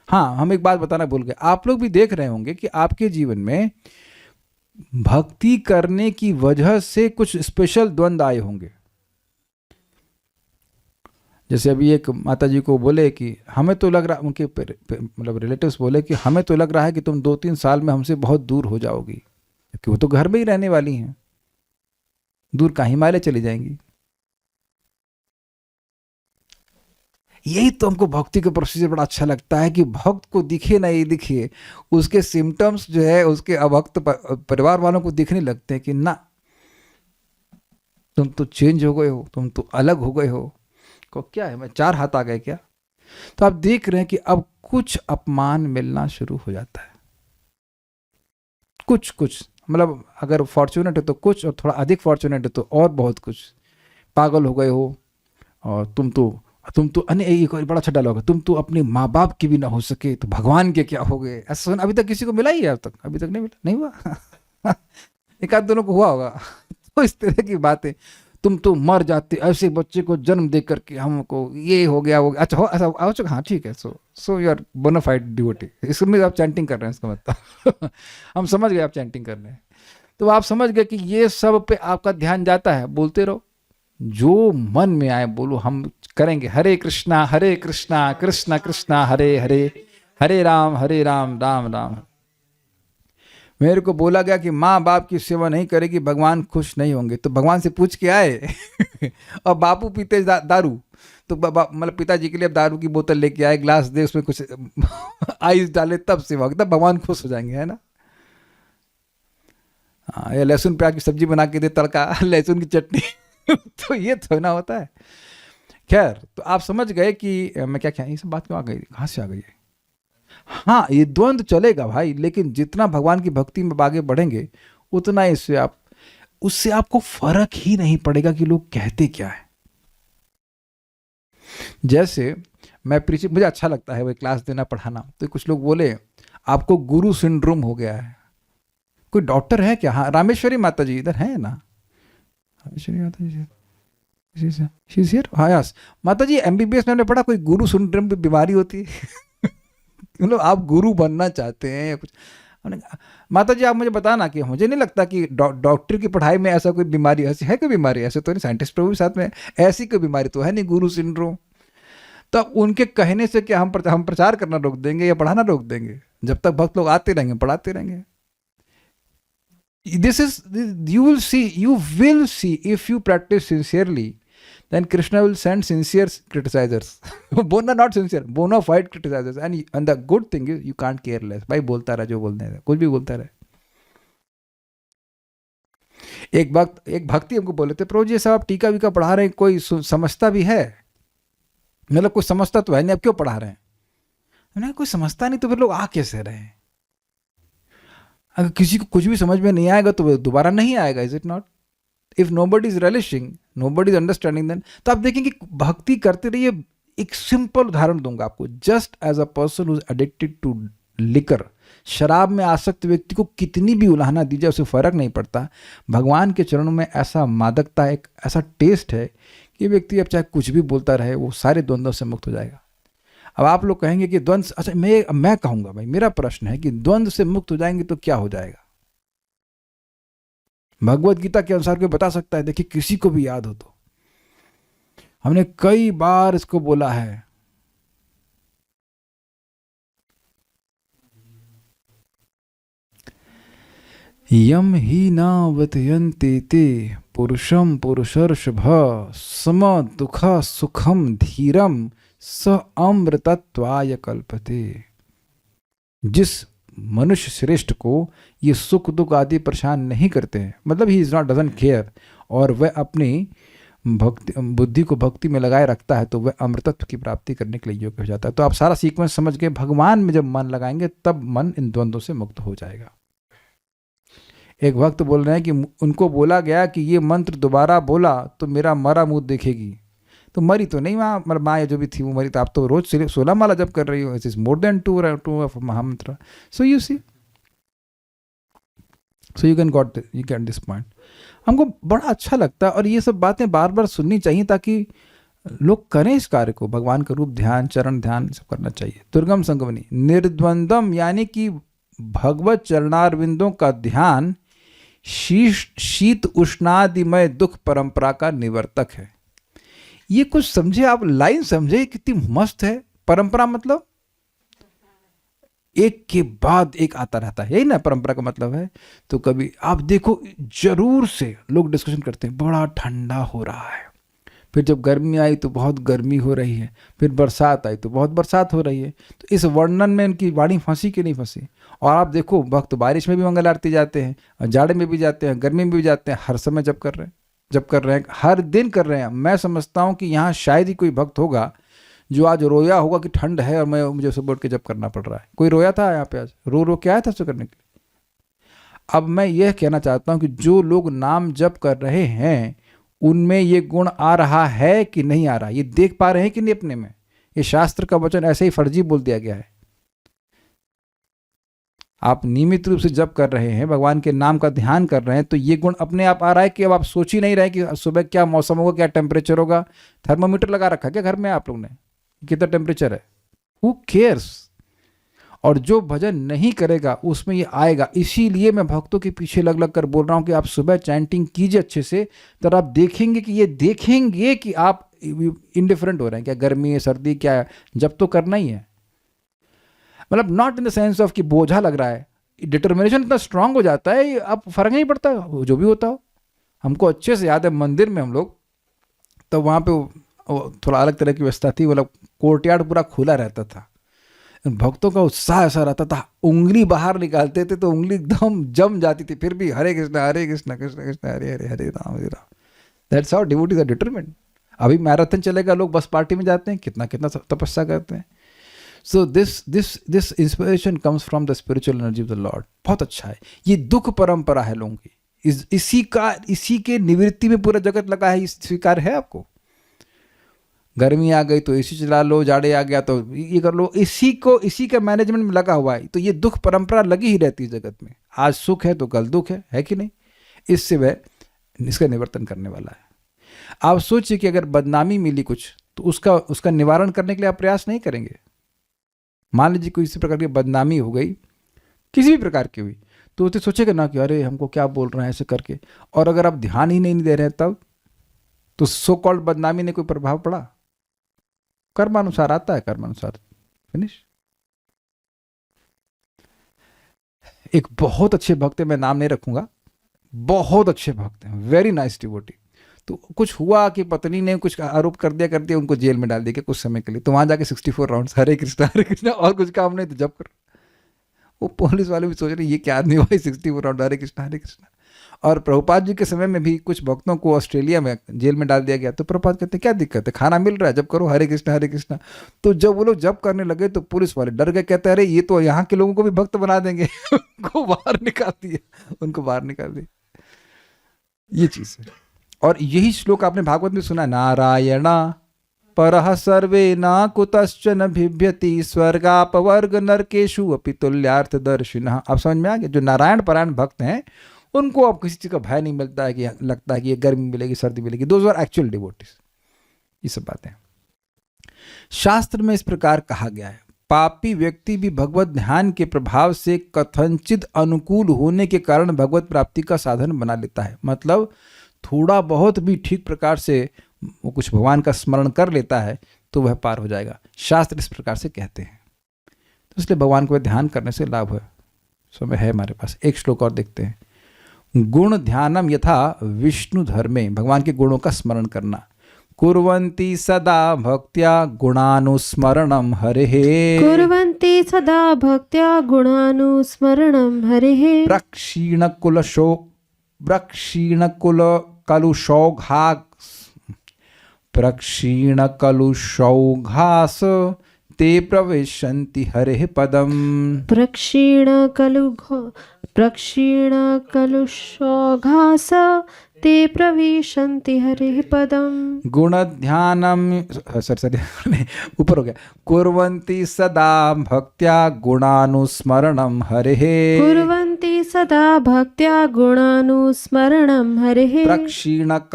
हाँ, हम एक बात बताना भूल गए। आप लोग भी देख रहे होंगे कि आपके जीवन में भक्ति करने की वजह से कुछ स्पेशल द्वंद्व आए होंगे। जैसे अभी एक माता जी को बोले कि हमें तो लग रहा, उनके मतलब रिलेटिव्स बोले कि हमें तो लग रहा है कि तुम 2-3 साल में हमसे बहुत दूर हो जाओगी, क्योंकि वो तो घर में ही रहने वाली हैं, दूर कहाँ हिमालय चली जाएंगी। यही तो हमको भक्ति का प्रोसीजर बड़ा अच्छा लगता है कि भक्त को दिखे ना ये दिखे, उसके सिम्टम्स जो है उसके अभक्त परिवार वालों को दिखने लगते हैं कि ना तुम तो चेंज हो गए हो, तुम तो अलग हो गए हो। को क्या है, मैं 4 हाथ आ गए क्या? तो आप देख रहे हैं कि अब कुछ अपमान मिलना शुरू हो जाता है, कुछ कुछ, मतलब अगर फॉर्चुनेट है तो कुछ, और थोड़ा अधिक फॉर्चुनेट है तो और बहुत कुछ। पागल हो गए हो, और तुम तो अन्य एक और बड़ा अच्छा डायलॉग है, तुम तो अपने माँ बाप की भी ना हो सके तो भगवान के क्या हो गए। ऐसा सुना अभी तक किसी को मिला ही है? अब तक अभी तक नहीं मिला, नहीं हुआ। एक आध दोनों को हुआ होगा। तो इस तरह की बातें, तुम तो मर जाते ऐसे बच्चे को जन्म दे करके, हमको ये हो गया, वो अच्छा हो, ऐसा हो चुका, हाँ ठीक है, so you are bonafide devotee. इसमें आप चैंटिंग कर रहे हैं, इसका मतलब हम समझ गए आप चैंटिंग कर रहे हैं। तो आप समझ गए कि ये सब पे आपका ध्यान जाता है, बोलते रहो जो मन में आए बोलो, हम करेंगे। हरे कृष्णा कृष्णा कृष्णा हरे हरे, हरे राम राम राम। मेरे को बोला गया कि माँ बाप की सेवा नहीं करेगी भगवान खुश नहीं होंगे, तो भगवान से पूछ के आए। और बापू पीते दारू, तो मतलब पिताजी के लिए अब दारू की बोतल लेके आए, ग्लास दे, उसमें कुछ आइस डाले, तब सेवा, तब भगवान खुश हो जाएंगे, है ना। हाँ, या लहसुन प्याज की सब्जी बना के दे, तड़का लहसुन की चटनी। तो ये तो ना होता है। खैर, तो आप समझ गए कि मैं क्या ये सब बात क्यों आ गई, कहाँ से आ गई है। हाँ, ये द्वंद्व चलेगा भाई, लेकिन जितना भगवान की भक्ति में आगे बढ़ेंगे उतना उससे आपको फर्क ही नहीं पड़ेगा कि लोग कहते क्या है। जैसे मैं मुझे अच्छा लगता है वो क्लास देना, पढ़ाना, तो कुछ लोग बोले आपको गुरु सिंड्रोम हो गया है। कोई डॉक्टर है क्या? हाँ, रामेश्वरी माता जी इधर है ना, रामेश्वरी माता जी, हाँ यस माता जी, एमबीबीएस में हमने पढ़ा कोई गुरु सिंड्रोम की बीमारी होती है। मतलब आप गुरु बनना चाहते हैं या कुछ। हमने कहा, माता जी आप मुझे बताना, कि मुझे नहीं लगता कि डॉक्टर की पढ़ाई में ऐसा कोई बीमारी, ऐसी है कोई बीमारी, ऐसे तो नहीं, साइंटिस्ट भी साथ में, ऐसी कोई बीमारी तो है नहीं गुरु सिंड्रोम। तो उनके कहने से क्या हम प्रचार करना रोक देंगे या पढ़ाना रोक देंगे? जब तक भक्त लोग आते रहेंगे पढ़ाते रहेंगे। This is, you will see if you practice sincerely, then Krishna will send sincere criticizers. Not sincere, bona fide criticizers. And the good thing is you can't care less. भाई बोलता रहा जो बोलने रहा, कुछ भी बोलता रहे। एक भक्ति हमको बोले थे, प्रभु जी साहब आप टीका वीका पढ़ा रहे हैं, कोई समझता भी है? मतलब कोई समझता तो है नहीं, अब क्यों पढ़ा रहे हैं? मैंने कोई समझता नहीं तो फिर लोग आ कैसे रहे हैं? अगर किसी को कुछ भी समझ में नहीं आएगा तो दोबारा नहीं आएगा, is it not? If nobody is relishing, nobody is understanding, then तो आप देखेंगे भक्ति करते रहिए। एक सिंपल उदाहरण दूंगा आपको, just as a person who is addicted to liquor, शराब में आसक्त व्यक्ति को कितनी भी उलाहना दी जाए उसे फर्क नहीं पड़ता। भगवान के चरणों में ऐसा मादकता, एक ऐसा टेस्ट है कि व्यक्ति अब चाहे कुछ भी बोलता रहे वो सारे द्वंद्वों से मुक्त हो जाएगा। अब आप लोग कहेंगे कि द्वंद्व, अच्छा मैं कहूंगा भाई, मेरा प्रश्न है कि द्वंद्व से मुक्त हो जाएंगे तो क्या हो जाएगा? भगवत गीता के अनुसार कोई बता सकता है? देखिए किसी को भी याद हो तो, हमने कई बार इसको बोला है, यम ही न वतयन्ते ते पुरुषम पुरुषर्षभ सम दुख सुखम धीरम स अमृतत्वाय कल्पते। जिस मनुष्य श्रेष्ठ को ये सुख दुख आदि परेशान नहीं करते हैं, मतलब he is not doesn't care, और वह अपनी बुद्धि को भक्ति में लगाए रखता है, तो वह अमृतत्व की प्राप्ति करने के लिए योग्य हो जाता है। तो आप सारा सीक्वेंस समझ गए, भगवान में जब मन लगाएंगे तब मन इन द्वंद्वों से मुक्त हो जाएगा। एक भक्त बोल रहे हैं कि उनको बोला गया कि ये मंत्र दोबारा बोला तो मेरा मरा मुंह देखेगी। तो मरी तो नहीं माँ, मतलब माँ जो भी थी वो मरी, तो आप तो रोज 16 माला जब कर रही हो, it is more than 2 of महामंत्र। So you see, so you get this point. हमको बड़ा अच्छा लगता है और ये सब बातें बार बार सुननी चाहिए ताकि लोग करें इस कार्य को। भगवान का रूप ध्यान, चरण ध्यान सब करना चाहिए। दुर्गम संगमनी निर्द्वंदम, यानी कि भगवत चरणारविंदों का ध्यान शीत उष्णादिमय दुख परंपरा का निवर्तक है। ये कुछ समझे आप, लाइन समझे कितनी मस्त है। परंपरा मतलब एक के बाद एक आता रहता है, यही ना परंपरा का मतलब है। तो कभी आप देखो जरूर से लोग डिस्कशन करते हैं बड़ा ठंडा हो रहा है, फिर जब गर्मी आई तो बहुत गर्मी हो रही है, फिर बरसात आई तो बहुत बरसात हो रही है। तो इस वर्णन में इनकी वाणी फंसी कि नहीं फंसी? और आप देखो भक्त बारिश में भी मंगल आरती जाते हैं, और जाड़े में भी जाते हैं, गर्मी में भी जाते हैं, हर समय जब कर रहे हैं। जप कर रहे हैं, हर दिन कर रहे हैं। मैं समझता हूँ कि यहाँ शायद ही कोई भक्त होगा जो आज रोया होगा कि ठंड है और मुझे सुबह उठ के जप करना पड़ रहा है। कोई रोया था यहाँ पे आज? रो के आया था उसको करने के लिए। अब मैं यह कहना चाहता हूँ कि जो लोग नाम जप कर रहे हैं उनमें ये गुण आ रहा है कि नहीं आ रहा, ये देख पा रहे हैं कि नहीं अपने में? ये शास्त्र का वचन ऐसे ही फर्जी बोल दिया गया है। आप नियमित रूप से जप कर रहे हैं, भगवान के नाम का ध्यान कर रहे हैं, तो ये गुण अपने आप आ रहा है कि अब आप सोच ही नहीं रहे कि सुबह क्या मौसम होगा, क्या टेम्परेचर होगा। थर्मामीटर लगा रखा क्या घर में आप लोग ने, कितना टेम्परेचर है? Who cares? और जो भजन नहीं करेगा उसमें ये आएगा। इसीलिए मैं भक्तों के पीछे लग लग कर बोल रहा हूँ कि आप सुबह चैंटिंग कीजिए अच्छे से, तो आप देखेंगे कि ये देखेंगे कि आप इंडिफरेंट हो रहे हैं, क्या गर्मी है सर्दी क्या है, जब तो करना ही है। मतलब not in the sense of कि बोझा लग रहा है, डिटर्मिनेशन इतना स्ट्रांग हो जाता है अब फर्क नहीं पड़ता जो भी होता हो। हमको अच्छे से याद है मंदिर में हम लोग, तो वहाँ पे थोड़ा अलग तरह की व्यवस्था थी, मतलब कोर्टयार्ड पूरा खुला रहता था। भक्तों का उत्साह ऐसा रहता था, उंगली बाहर निकालते थे तो उंगली एकदम जम जाती थी, फिर भी Hare Krishna Krishna Krishna Hare Hare Hare Ram. That's how devotees are determined. अभी मैराथन चलेगा, लोग बस पार्टी में जाते हैं, कितना कितना तपस्या करते हैं। So this inspiration comes from the spiritual energy of the Lord. बहुत अच्छा है। ये दुख परंपरा है लोगों की, इसी के निवृत्ति में पूरा जगत लगा है। स्वीकार है आपको? गर्मी आ गई तो एसी चला लो, जाड़े आ गया तो ये कर लो, इसी का मैनेजमेंट में लगा हुआ है। तो ये दुख परंपरा लगी ही रहती है जगत में। आज सुख है तो कल दुख है कि नहीं? इससे वह इसका निवर्तन करने वाला है। आप सोचिए कि अगर बदनामी मिली कुछ, तो उसका निवारण करने के लिए आप प्रयास नहीं करेंगे। मान लीजिए कोई इसी प्रकार की बदनामी हो गई, किसी भी प्रकार की हुई, तो उसे सोचेगा ना कि अरे हमको क्या बोल रहे हैं ऐसे करके। और अगर आप ध्यान ही नहीं दे रहे हैं तब तो सो कॉल्ड बदनामी ने कोई प्रभाव पड़ा? कर्मानुसार आता है, कर्मानुसार फिनिश। एक बहुत अच्छे भक्त है, मैं नाम नहीं रखूंगा, बहुत अच्छे भक्त हैं, वेरी नाइस डिवोटी। तो कुछ हुआ कि पत्नी ने कुछ आरोप कर दिया, उनको जेल में डाल दिया कुछ समय के लिए। तो वहां जाके 64 राउंड्स हरे कृष्णा और कुछ काम नहीं तो जब कर। वो पुलिस वाले भी सोच रहे ये क्या आदमी भाई 64 राउंड हरे कृष्णा। और प्रभुपाद जी के समय में भी कुछ भक्तों को ऑस्ट्रेलिया में जेल में डाल दिया गया। तो प्रभुपाद कहते क्या दिक्कत है, खाना मिल रहा है, जब करो हरे कृष्णा। तो जब वो लोग जब करने लगे तो पुलिस वाले डर गए, कहते अरे ये तो यहाँ के लोगों को भी भक्त बना देंगे। उनको बाहर निकाल दिया। ये चीज है। और यही श्लोक आपने भागवत में सुना, नारायणा परः सर्वे न कुतश्चन भिभ्यति स्वर्गापवर्ग नरकेषु अपि तुल्यार्थ दर्शिनः। आप समझ में आ गया? जो नारायण परायण भक्त हैं उनको अब किसी चीज का भय नहीं मिलता है कि लगता है कि ये गर्मी मिलेगी सर्दी मिलेगी। Those are actual devotees. ये सब बातें शास्त्र में इस प्रकार कहा गया है। पापी व्यक्ति भी भगवत ध्यान के प्रभाव से कथनचित अनुकूल होने के कारण भगवत प्राप्ति का साधन बना लेता है। मतलब थोड़ा बहुत भी ठीक प्रकार से वो कुछ भगवान का स्मरण कर लेता है तो वह पार हो जाएगा। शास्त्र इस प्रकार से कहते हैं। तो इसलिए भगवान को ध्यान करने से लाभ है। समय है हमारे पास, एक श्लोक और देखते हैं। गुण ध्यानम यथा विष्णु धर्मे, भगवान के गुणों का स्मरण करना। कुर्वन्ति सदा भक्त्या गुणानुस्मरणम हरेः, कुर्वन्ति सदा भक्त्या गुणानुस्मरणं हरेः। प्रक्षीणकलुषौघास ते प्रविशन्ति हरेः पदम्। प्रक्षीणकलुषौघास ते प्रविशन्ति हरेः पदम्। गुणध्यानम ऊपर हो गया। कुर्वन्ति सदा भक्त्या गुणानुस्मरणम हरेः, कुर्वन्ति सदा भक्त्या गुणानुस्मरणं हरेः। प्रक्षीणकलुषौघास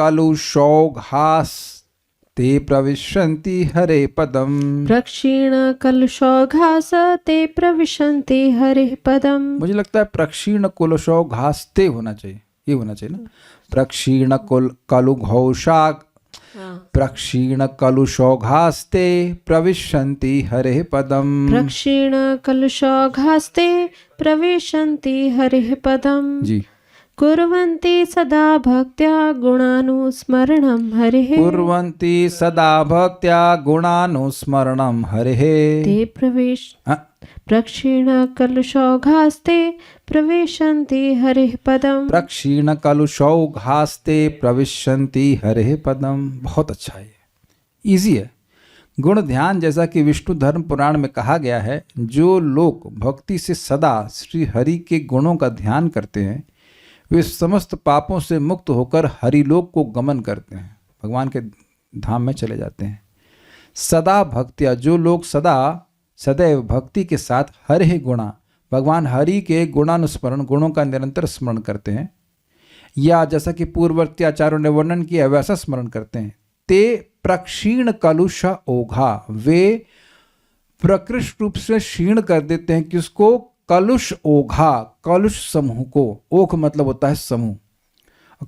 ते प्रविशन्ति हरे पदम्। प्रक्षीणकलुषौघास ते प्रविशन्ति हरेः पदम्। मुझे लगता है प्रक्षीणकलुषौघास ते होना चाहिए, ये होना चाहिए ना। प्रक्षीणकलुषौघास्ते प्रविशन्ति हरेः पदम्। प्रक्षीणकलुषौघास्ते प्रविशन्ति हरेः पदम्। जी। कुर्वन्ति सदा भक्त्या गुणानुस्मरणं हरेः, कुर्वन्ति सदा भक्त्या गुणानुस्मरणं हरेः। प्रक्षीणकलुषौघास्ते प्रविशन्ति हरिः पदम्। प्रक्षीण कलुषौघास्ते प्रविशन्ति हरिः पदम। बहुत अच्छा है, इजी है। गुण ध्यान, जैसा कि विष्णु धर्म पुराण में कहा गया है, जो लोग भक्ति से सदा श्री हरि के गुणों का ध्यान करते हैं वे समस्त पापों से मुक्त होकर हरिलोक को गमन करते हैं, भगवान के धाम में चले जाते हैं। सदा भक्तिया, जो लोग सदैव भक्ति के साथ हरि गुणा, भगवान हरि के गुणानुस्मरण, गुणों का निरंतर स्मरण करते हैं, या जैसा कि पूर्ववर्ती आचार्यों ने वर्णन किया वैसा स्मरण करते हैं, ते प्रक्षीण कलुष ओघा, वे प्रकृष्ट रूप से क्षीण कर देते हैं किसको? कलुष ओघा, कलुष समूह को। ओघ मतलब होता है समूह,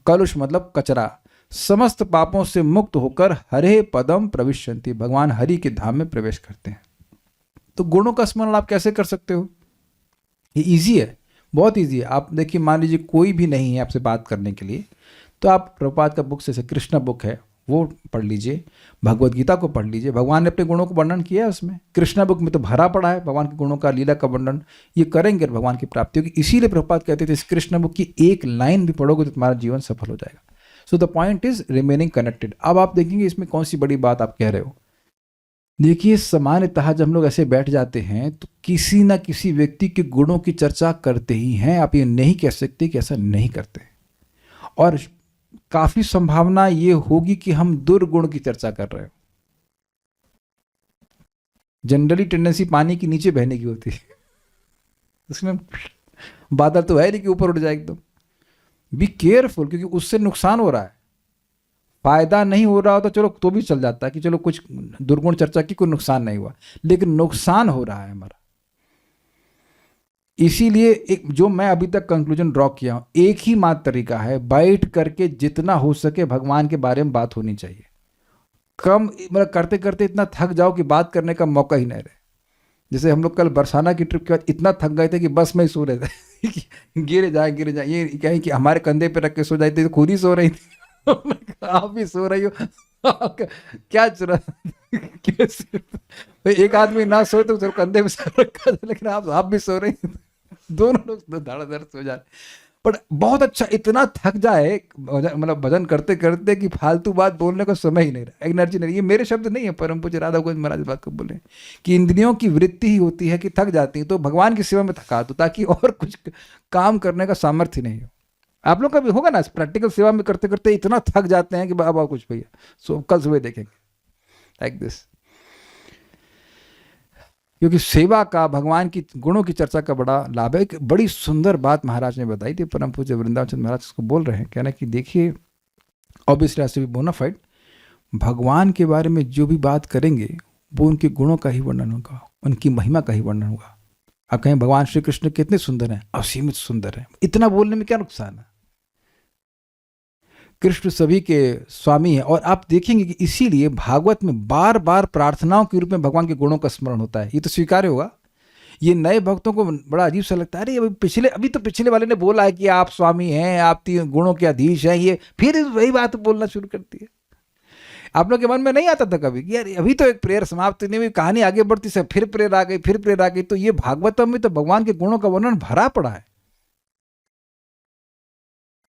कलुष मतलब कचरा। समस्त पापों से मुक्त होकर हरे पदम प्रविशन्ति, भगवान हरि के धाम में प्रवेश करते हैं। तो गुणों का स्मरण आप कैसे कर सकते हो? ये इजी है, बहुत इजी है। आप देखिए, मान लीजिए कोई भी नहीं है आपसे बात करने के लिए, तो आप प्रभुपाद का बुक, जैसे कृष्णा बुक है वो पढ़ लीजिए, भगवद गीता को पढ़ लीजिए, भगवान ने अपने गुणों को वर्णन किया है उसमें। कृष्णा बुक में तो भरा पड़ा है भगवान के गुणों का, लीला का वर्णन। ये करेंगे भगवान की प्राप्ति होगी। इसीलिए प्रभुपाद कहते थे इस कृष्णा बुक की एक लाइन भी पढ़ोगे तो तुम्हारा जीवन सफल हो जाएगा। So the point is remaining connected. अब आप देखेंगे इसमें कौन सी बड़ी बात आप कह रहे हो। देखिए, सामान्यतः जब हम लोग ऐसे बैठ जाते हैं तो किसी ना किसी व्यक्ति के गुणों की चर्चा करते ही हैं। आप ये नहीं कह सकते कि ऐसा नहीं करते, और काफी संभावना ये होगी कि हम दुर्गुण की चर्चा कर रहे हो। जनरली टेंडेंसी पानी के नीचे बहने की होती है, उसमें बादल तो है नहीं कि ऊपर उड़ जाए एकदम। बी केयरफुल, क्योंकि उससे नुकसान हो रहा है। फायदा नहीं हो रहा हो तो चलो तो भी चल जाता है कि चलो कुछ दुर्गुण चर्चा की, कोई नुकसान नहीं हुआ, लेकिन नुकसान हो रहा है हमारा। इसीलिए एक जो मैं अभी तक कंक्लूजन ड्रॉ किया हूं, एक ही मात्र तरीका है, बैठ करके जितना हो सके भगवान के बारे में बात होनी चाहिए। कम मतलब करते करते इतना थक जाओ कि बात करने का मौका ही नहीं रहे। जैसे हम लोग कल बरसाना की ट्रिप के बाद इतना थक गए थे कि बस में ही सो रहे थे गिरे जाए ये कहें कि हमारे कंधे पे रख के सो जाए थे, तो खुद ही सो रही थी आप भी सो रही हो क्या चुरा कैसे एक आदमी ना सोए तो चलो कंधे में सर रखा था, लेकिन आप भी सो रही, दोनों लोग धड़ाधड़ सो जा रहे। पर बहुत अच्छा, इतना थक जाए मतलब भजन करते करते कि फालतू बात बोलने का समय ही नहीं रहा, एनर्जी नहीं। ये मेरे शब्द नहीं है, परम पूज्य राधा गोविंद महाराज बात को बोले कि इंद्रियों की वृत्ति ही होती है कि थक जाती है, तो भगवान की सेवा में थका दो ताकि और कुछ काम करने का सामर्थ्य नहीं हो। आप लोग का भी होगा ना, प्रैक्टिकल सेवा में करते करते इतना थक जाते हैं कि अब कुछ भैया कल सुबह देखेंगे, लाइक दिस। क्योंकि सेवा का, भगवान की गुणों की चर्चा का बड़ा लाभ है। एक बड़ी सुंदर बात महाराज ने बताई थी, परम पूज्य वृंदावन चंद्र महाराज उसको बोल रहे हैं, कहना कि देखिए ऑब्वियसली ऐसे भी बोनाफाइड भगवान के बारे में जो भी बात करेंगे वो उनके गुणों का ही वर्णन होगा, उनकी महिमा का ही वर्णन होगा। आप कहें भगवान श्री कृष्ण कितने सुंदर हैं, असीमित सुंदर हैं, इतना बोलने में क्या नुकसान है। कृष्ण सभी के स्वामी है। और आप देखेंगे कि इसीलिए भागवत में बार बार प्रार्थनाओं के रूप में भगवान के गुणों का स्मरण होता है। ये तो स्वीकार्य होगा। ये नए भक्तों को बड़ा अजीब सा लगता है, अरे अभी तो पिछले वाले ने बोला है कि आप स्वामी हैं, आप 3 गुणों के अधीश हैं, ये फिर वही बात बोलना शुरू करती है। आप लोग के मन में नहीं आता था कभी कि यार अभी तो एक प्रेयर समाप्त नहीं हुई, कहानी आगे बढ़ती से फिर प्रेयर आ गई, फिर प्रेयर आ गई। तो ये भागवतम में तो भगवान के गुणों का वर्णन भरा पड़ा है।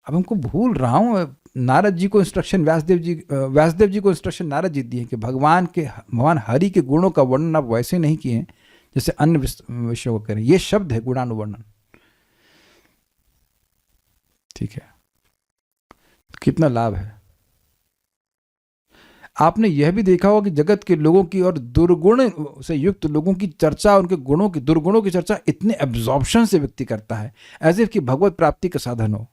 अब हमको भूल रहा हूं, नारद जी को इंस्ट्रक्शन व्यासदेव जी को इंस्ट्रक्शन नारद जी दिए कि भगवान हरि के गुणों का वर्णन आप वैसे नहीं किए हैं जैसे अन्य विषयों को करें। ये शब्द है गुणानुवर्णन, ठीक है। कितना लाभ है। आपने यह भी देखा होगा कि जगत के लोगों की और दुर्गुण से युक्त लोगों की चर्चा, उनके गुणों की, दुर्गुणों की चर्चा इतने एब्जॉर्प्शन से व्यक्ति करता है, एज इफ कि भगवत प्राप्ति का साधन हो।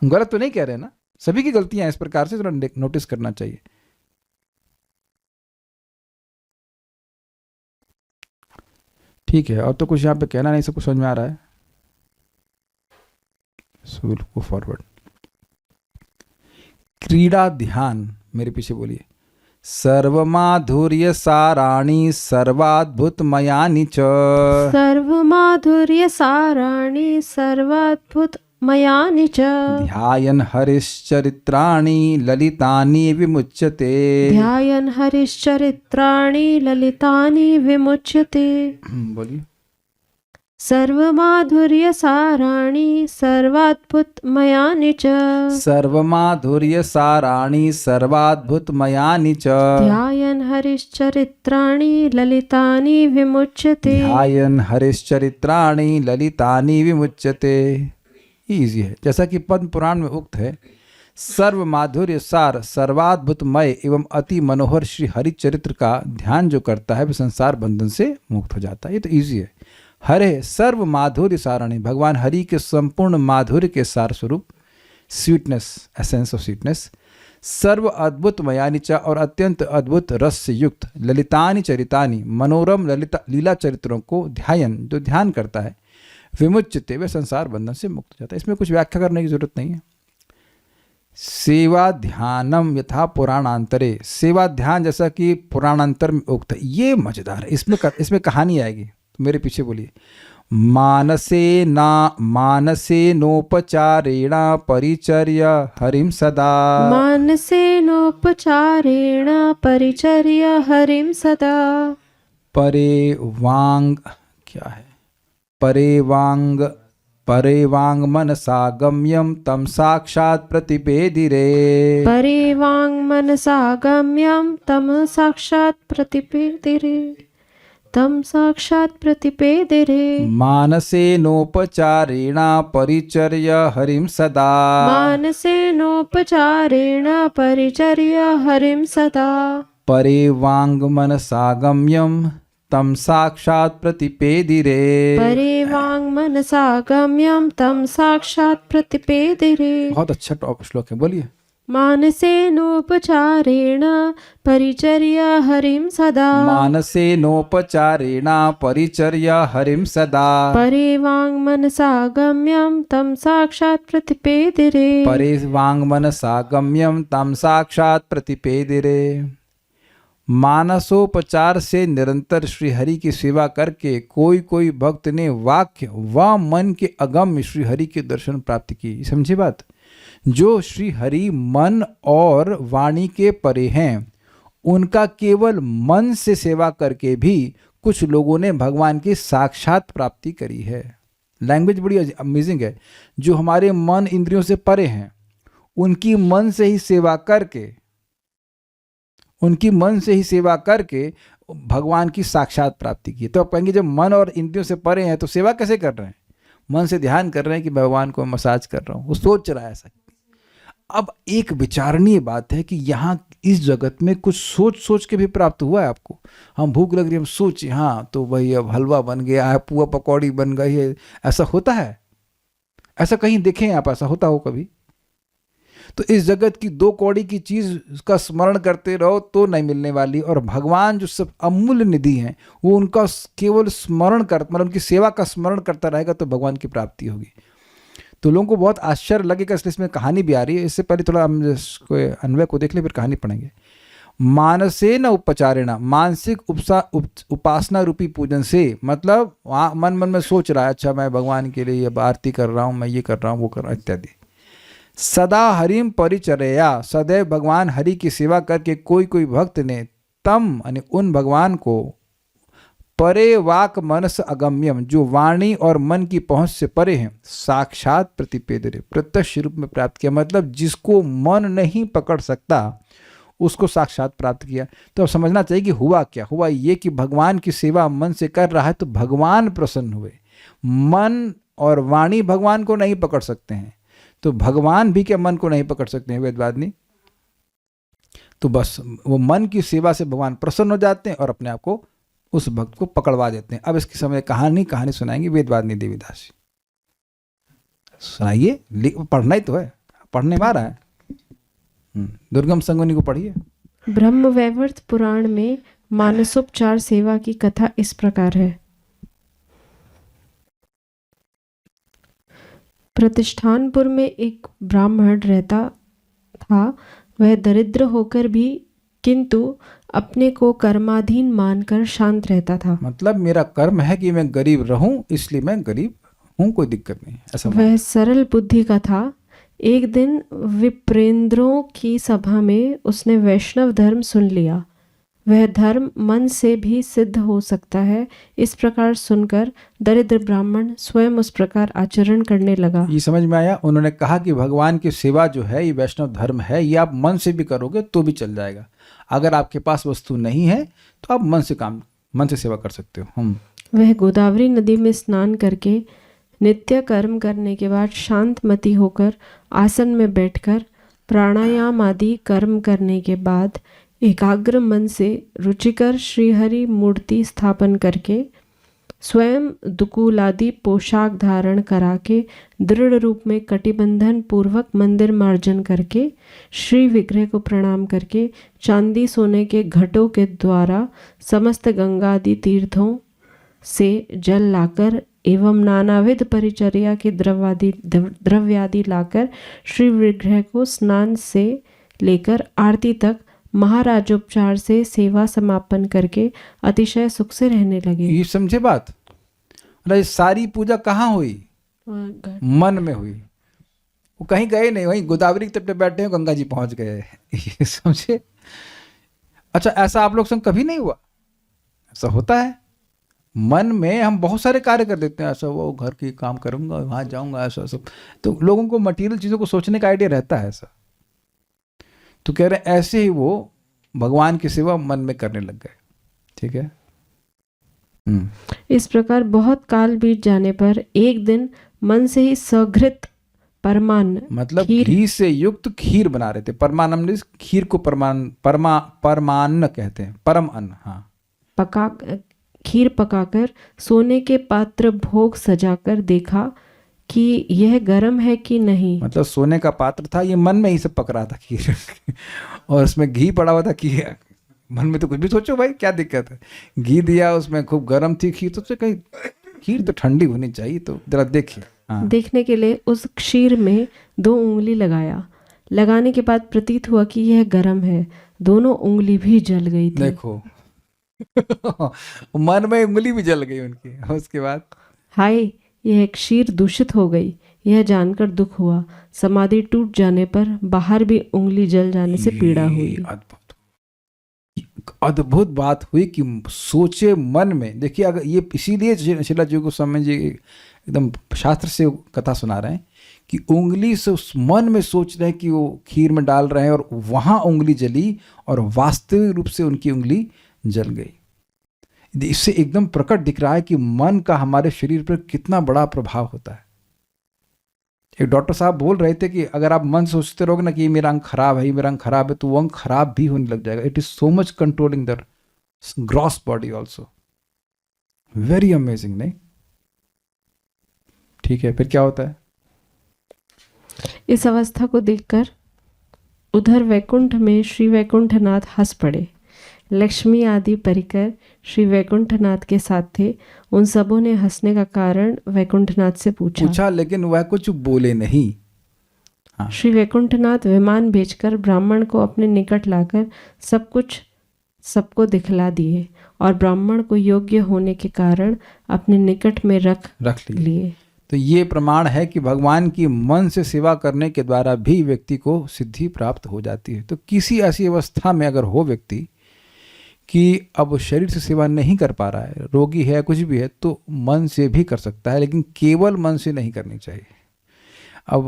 हम गलत तो नहीं कह रहे ना, सभी की गलतियां इस प्रकार से नोटिस करना चाहिए। ठीक है, और तो कुछ यहाँ पे कहना नहीं, सब कुछ समझ में आ रहा है। So will go forward. क्रीड़ा ध्यान, मेरे पीछे बोलिए। सर्वमाधुर्य साराणि सर्वाद्भुत मयानि च। सर्वमाधुर्य साराणि सर्वाद्भुत मयानि च ध्यायन् हरिश्चरित्राणि ललितानि विमुच्यते। ध्यायन् हरिश्चरित्राणि ललितानि विमुच्यते। बोलिए। सर्वमाधुर्यसाराणि सर्वाद्भुतमयानि च सर्वमाधुर्यसाराणि सर्वाद्भुतमयानि च ध्यायन् हरिश्चरित्राणि ललितानि विमुच्यते। ध्यायन् हरिश्चरित्राणि ललितानि विमुच्यते। इजी है, जैसा कि पद्म पुराण में उक्त है, सर्व माधुर्य सार सर्वाद्भुतमय एवं अति मनोहर श्री हरिचरित्र का ध्यान जो करता है वह संसार बंधन से मुक्त हो जाता है। ये तो इजी है। हरे सर्व माधुर्य सारणी, भगवान हरि के संपूर्ण माधुर्य के सार स्वरूप, स्वीटनेस, एसेंस ऑफ स्वीटनेस, सर्व अद्भुत मयानि च, और अत्यंत अद्भुत रस से युक्त, ललितानि चरितानि, मनोरम लीला चरित्रों को ध्यायन, जो ध्यान करता है, विमुच्यते, वे संसार बंधन से मुक्त हो जाता है। इसमें कुछ व्याख्या करने की जरूरत नहीं है। सेवा ध्यानम यथा पुराणांतरे, सेवा ध्यान जैसा कि पुराणांतर में उक्त है। ये मजेदार है, इसमें कहानी आएगी, तो मेरे पीछे बोलिए। मानसे नोपचारेण परिचर्य हरिम सदा, मानसेनोपचारेण परिचर्य हरिं सदा परे वांग, क्या है, परे वांग मनसा गम्यम तम साक्षात् प्रतिपेदिरे, परे वांग मनसा गम्यं तं साक्षात् प्रतिपेदिरे, तं साक्षात् प्रतिपेदिरे। मानसेनोपचारेण परिचर्य हरिं सदा, मानसेनोपचारेण परिचर्य हरिं सदा परे वांग मनसा गम्यम तम साक्षात् प्रतिपेदिरे। परे वांग मनसा गम्यं तं साक्षात् प्रतिपेदिरे। बहुत अच्छा श्लोक है, बोलिए। मानसेनोपचारेण परिचर्य हरिं सदा, मानसेनोपचारेण परिचर्य हरिं सदा, परे वांग मनसा गम्यं तं साक्षात् प्रतिपेदिरे। परे वांग मनसा गम्यम तम साक्षात् प्रतिपेदिरे। मानसोपचार से निरंतर श्री हरि की सेवा करके कोई भक्त ने वाक्य व मन के अगम्य श्री हरि के दर्शन प्राप्त की। समझी बात? जो श्री हरि मन और वाणी के परे हैं, उनका केवल मन से सेवा करके भी कुछ लोगों ने भगवान की साक्षात प्राप्ति करी है। लैंग्वेज बड़ी अमेजिंग है। जो हमारे मन इंद्रियों से परे हैं, उनकी मन से ही सेवा करके भगवान की साक्षात प्राप्ति की। तो आप कहेंगे जब मन और इंद्रियों से परे हैं तो सेवा कैसे कर रहे हैं? मन से ध्यान कर रहे हैं कि भगवान को मसाज कर रहा हूँ, वो सोच रहा है ऐसा। अब एक विचारणीय बात है कि यहाँ इस जगत में कुछ सोच के भी प्राप्त हुआ है आपको। हम भूख लग रही है, हम सोचे हाँ तो भाई अब हलवा बन गया है, पुआ पकौड़ी बन गई है, ऐसा होता है? ऐसा कहीं देखें आप? ऐसा होता हो कभी? तो इस जगत की 2 कौड़ी की चीज का स्मरण करते रहो तो नहीं मिलने वाली, और भगवान जो सब अमूल्य निधि हैं वो उनका केवल स्मरण कर, मतलब उनकी सेवा का स्मरण करता रहेगा तो भगवान की प्राप्ति होगी। तो लोगों को बहुत आश्चर्य लगेगा, इसलिए इसमें कहानी भी आ रही है। इससे पहले थोड़ा हम इसको अन्वय को देख ले, फिर कहानी पढ़ेंगे। मानसेन उपचारेण, मानसिक उपासना रूपी पूजन से, मतलब वहाँ मन में सोच रहा है अच्छा मैं भगवान के लिए अब आरती कर रहा हूँ, मैं ये कर रहा हूँ, वो कर रहा हूँ इत्यादि। सदा हरिम परिचर्या, सदैव भगवान हरि की सेवा करके कोई भक्त ने तम यानी उन भगवान को, परे वाक मनस अगम्यम, जो वाणी और मन की पहुंच से परे हैं, साक्षात प्रतिपेदिरे, प्रत्यक्ष रूप में प्राप्त किया। मतलब जिसको मन नहीं पकड़ सकता उसको साक्षात प्राप्त किया। तो अब समझना चाहिए कि हुआ क्या? हुआ ये कि भगवान की सेवा मन से कर रहा है तो भगवान प्रसन्न हुए। मन और वाणी भगवान को नहीं पकड़ सकते हैं, तो भगवान भी क्या मन को नहीं पकड़ सकते हैं वेदवादिनी? तो बस वो मन की सेवा से भगवान प्रसन्न हो जाते हैं और अपने आप को, उस भक्त को पकड़वा देते हैं। अब इसके समय कहानी सुनाएंगे वेदवादिनी देवीदास। सुनाइए, पढ़ना ही तो है, पढ़ने में आ रहा है। दुर्गम संगोनी को पढ़िए। ब्रह्मवैवर्त पुराण में मानसोपचार सेवा की कथा इस प्रकार है। प्रतिष्ठानपुर में एक ब्राह्मण रहता था। वह दरिद्र होकर भी किंतु अपने को कर्माधीन मानकर शांत रहता था। मतलब मेरा कर्म है कि मैं गरीब रहूं, इसलिए मैं गरीब हूँ, कोई दिक्कत नहीं, ऐसा वह सरल बुद्धि का था। एक दिन विप्रेंद्रों की सभा में उसने वैष्णव धर्म सुन लिया। वह धर्म मन से भी सिद्ध हो सकता है। इस प्रकार सुनकर दरिद्र ब्राह्मण स्वयं उस प्रकार आचरण करने लगा। ये समझ में आया? उन्होंने कहा कि भगवान की सेवा जो है ये वैष्णव धर्म है, ये आप मन से भी करोगे तो भी चल जाएगा। अगर आपके पास वस्तु नहीं है तो आप मन से सेवा कर सकते हो। वह गोदावरी नदी में स्नान करके नित्य कर्म करने के बाद शांतमती होकर आसन में बैठकर प्राणायाम आदि कर्म करने के बाद एकाग्र मन से रुचिकर श्रीहरि मूर्ति स्थापन करके स्वयं दुकूलादि पोशाक धारण करा के दृढ़ रूप में कटिबंधन पूर्वक मंदिर मार्जन करके श्री विग्रह को प्रणाम करके चांदी सोने के घटों के द्वारा समस्त गंगादि तीर्थों से जल लाकर एवं नानाविध परिचर्या के द्रव्यादि लाकर श्री विग्रह को स्नान से लेकर आरती तक महाराजोपचार से सेवा समापन करके अतिशय सुख से रहने लगे। ये समझे बात? मतलब ये सारी पूजा कहाँ हुई? मन में हुई। वो कहीं गए नहीं, वहीं गोदावरी के तट पे बैठे हैं, गंगा जी पहुंच गए। ये समझे? अच्छा, ऐसा आप लोग संग कभी नहीं हुआ? ऐसा होता है मन में, हम बहुत सारे कार्य कर देते हैं, ऐसा वो घर की काम करूंगा, वहां जाऊंगा, ऐसा सब। तो लोगों को मटेरियल चीजों को सोचने का आइडिया रहता है ऐसा। तो कह रहे हैं ऐसे ही वो भगवान की सेवा मन में करने लग गए। ठीक है। इस प्रकार बहुत काल बीत जाने पर एक दिन मन से ही सघृत परमान, मतलब घी से युक्त खीर बना रहे थे। परमान्न खीर को परमान्न कहते हैं, परम अन्न। हाँ, खीर पकाकर सोने के पात्र भोग सजाकर देखा कि यह गर्म है कि नहीं। मतलब सोने का पात्र था, ये मन में ही सब पक रहा था खीर और उसमें घी पड़ा हुआ था। कि मन में तो कुछ भी सोचो भाई, क्या दिक्कत है? घी दिया, उसमें खूब गर्म थी खीर, तो कहीं खीर तो ठंडी होनी चाहिए, तो जरा देखिए। हाँ। देखने के लिए उस क्षीर में 2 उंगली लगाया। लगाने के बाद प्रतीत हुआ कि यह गर्म है। दोनों उंगली भी जल गई थी। देखो मन में उंगली भी जल गई उनकी। उसके बाद हाय, यह क्षीर दूषित हो गई। यह जानकर दुख हुआ। समाधि टूट जाने पर बाहर भी उंगली जल जाने से पीड़ा हुई। अद्भुत बात हुई कि सोचे मन में। देखिए, अगर ये इसीलिए शिला जी को समझिए, एकदम शास्त्र से कथा सुना रहे हैं कि उंगली से उस मन में सोच रहे हैं कि वो खीर में डाल रहे हैं और वहां उंगली जली और वास्तविक रूप से उनकी उंगली जल गई। इससे एकदम प्रकट दिख रहा है कि मन का हमारे शरीर पर कितना बड़ा प्रभाव होता है। एक डॉक्टर साहब बोल रहे थे कि अगर आप मन सोचते रहोगे ना कि मेरा अंग खराब है, मेरा अंग खराब है, तो वो अंग खराब भी होने लग जाएगा। It is so much controlling the gross body also. Very amazing, नहीं? ठीक है, फिर क्या होता है? इस अवस्था को देखकर उधर वैकुंठ में श्री वैकुंठनाथ हंस पड़े। लक्ष्मी आदि परिकर श्री वैकुंठनाथ के साथ थे। उन सबों ने हंसने का कारण वैकुंठनाथ से पूछा, लेकिन वह कुछ बोले नहीं। हाँ। श्री वैकुंठनाथ विमान भेजकर ब्राह्मण को अपने निकट लाकर सब कुछ सबको दिखला दिए और ब्राह्मण को योग्य होने के कारण अपने निकट में रख लिए। तो ये प्रमाण है कि भगवान की मन से सेवा करने के द्वारा भी व्यक्ति को सिद्धि प्राप्त हो जाती है। तो किसी ऐसी अवस्था में अगर हो व्यक्ति कि अब शरीर से सेवा नहीं कर पा रहा है, रोगी है, कुछ भी है, तो मन से भी कर सकता है, लेकिन केवल मन से नहीं करनी चाहिए। अब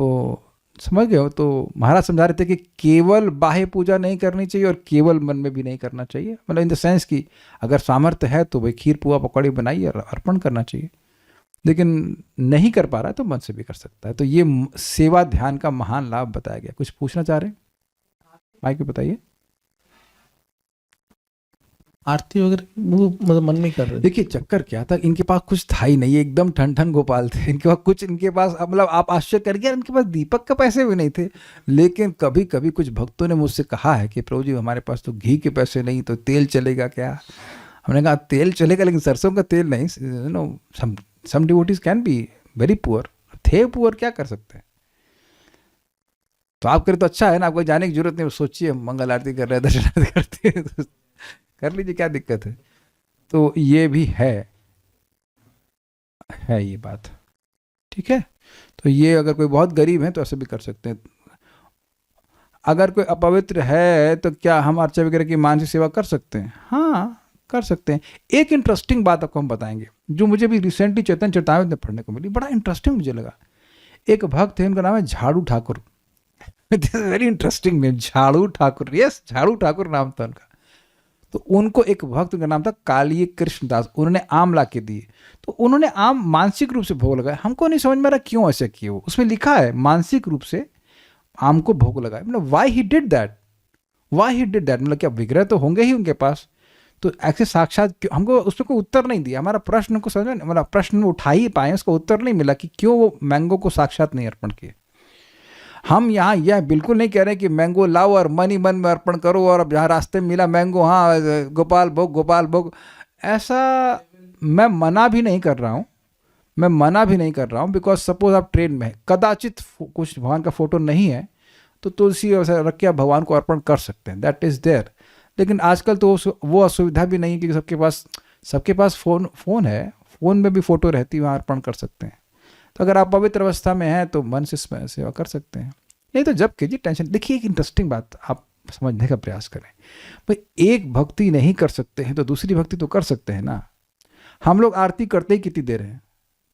समझ गए हो? तो महाराज समझा रहे थे कि केवल बाह्य पूजा नहीं करनी चाहिए और केवल मन में भी नहीं करना चाहिए। मतलब इन द सेंस कि अगर सामर्थ्य है तो भाई खीर पुआ पकौड़ी बनाइए और अर्पण करना चाहिए, लेकिन नहीं कर पा रहा है तो मन से भी कर सकता है। तो ये सेवा ध्यान का महान लाभ बताया गया। कुछ पूछना चाह रहे हैं? माइक पे बताइए। आरती वगैरह वो मतलब मन में कर रहे। देखिए चक्कर क्या था, इनके पास कुछ था ही नहीं, एकदम ठन ठन गोपाल थे। इनके पास कुछ, इनके पास मतलब आप आश्चर्य करिए, इनके पास दीपक का पैसे भी नहीं थे। लेकिन कभी कभी कुछ भक्तों ने मुझसे कहा है कि प्रभु जी हमारे पास तो घी के पैसे नहीं, तो तेल चलेगा क्या? हमने कहा तेल चलेगा, लेकिन सरसों का तेल नहीं। No, some devotees can be very poor, they poor, क्या कर सकते हैं? तो आप करें तो अच्छा है ना, आपको जाने की जरूरत नहीं। सोचिए मंगल आरती कर रहे हैं, दर्शन आरती करते हैं, तो कर लीजिए, क्या दिक्कत है? तो ये भी है ये बात। ठीक है, तो ये अगर कोई बहुत गरीब है तो ऐसे भी कर सकते हैं। अगर कोई अपवित्र है तो क्या हम अर्चा वगैरह की मानसिक सेवा कर सकते हैं? हाँ, कर सकते हैं। एक इंटरेस्टिंग बात आपको हम बताएंगे जो मुझे भी रिसेंटली चैतन्य चरितामृत में पढ़ने को मिली, बड़ा इंटरेस्टिंग मुझे लगा। एक भक्त है, उनका नाम है झाड़ू ठाकुर। वेरी इंटरेस्टिंग नेम, झाड़ू ठाकुर। यस, झाड़ू ठाकुर नाम था उनका। तो उनको एक भक्त, उनका नाम था काली कृष्ण दास, उन्होंने आम ला के दिए। तो उन्होंने आम मानसिक रूप से भोग लगाए। हमको नहीं समझ में आ रहा क्यों ऐसे किए। वो उसमें लिखा है मानसिक रूप से आम को भोग लगाए। मतलब why he did that, why he did that, मतलब क्या विग्रह तो होंगे ही उनके पास, तो ऐसे साक्षात हमको उसमें कोई उत्तर नहीं दिया। हमारा प्रश्न को समझ में, मतलब प्रश्न उठा ही पाए, उसका उत्तर नहीं मिला कि क्यों वो मैंगो को साक्षात नहीं अर्पण किए। हम यहाँ यह बिल्कुल नहीं कह रहे कि मैंगो लाओ और मन ही मन में अर्पण करो, और अब जहाँ रास्ते में मिला मैंगो, हाँ गोपाल भोग गोपाल भोग, ऐसा मैं मना भी नहीं कर रहा हूँ। मैं मना भी नहीं कर रहा हूँ, बिकॉज सपोज आप ट्रेन में कदाचित कुछ भगवान का फोटो नहीं है तो तुलसी रख के आप भगवान को अर्पण कर सकते हैं, दैट इज़ देयर। लेकिन आजकल तो वो असुविधा भी नहीं है कि सबके पास फ़ोन है, फ़ोन में भी फ़ोटो रहती है, वहाँ अर्पण कर सकते हैं। तो अगर आप पवित्र अवस्था में हैं तो मन से सेवा कर सकते हैं। नहीं तो जब कीजिए, टेंशन। देखिए, एक इंटरेस्टिंग बात आप समझने का प्रयास करें। भाई, एक भक्ति नहीं कर सकते हैं तो दूसरी भक्ति तो कर सकते हैं ना। हम लोग आरती करते ही कितनी देर है?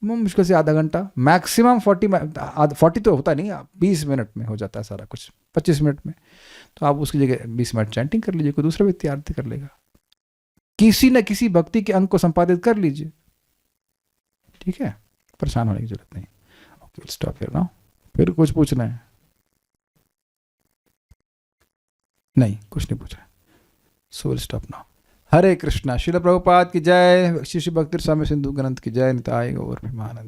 मुश्किल से आधा घंटा, मैक्सिमम 40 तो होता नहीं, 20 मिनट में हो जाता है सारा कुछ, 25 मिनट में। तो आप उसकी जगह 20 मिनट चैंटिंग कर लीजिए, कोई दूसरा व्यक्ति आरती कर लेगा। किसी न किसी भक्ति के अंग को संपादित कर लीजिए, ठीक है, परेशान होने की जरूरत नहीं। Okay, stop here now. फिर कुछ पूछना है? नहीं, कुछ नहीं पूछना। So will stop now. Hare Krishna. Srila Prabhupada की जय। शिष्य भक्ति स्वामी सिंधु ग्रंथ की जय। निताय गौर प्रेमानंद।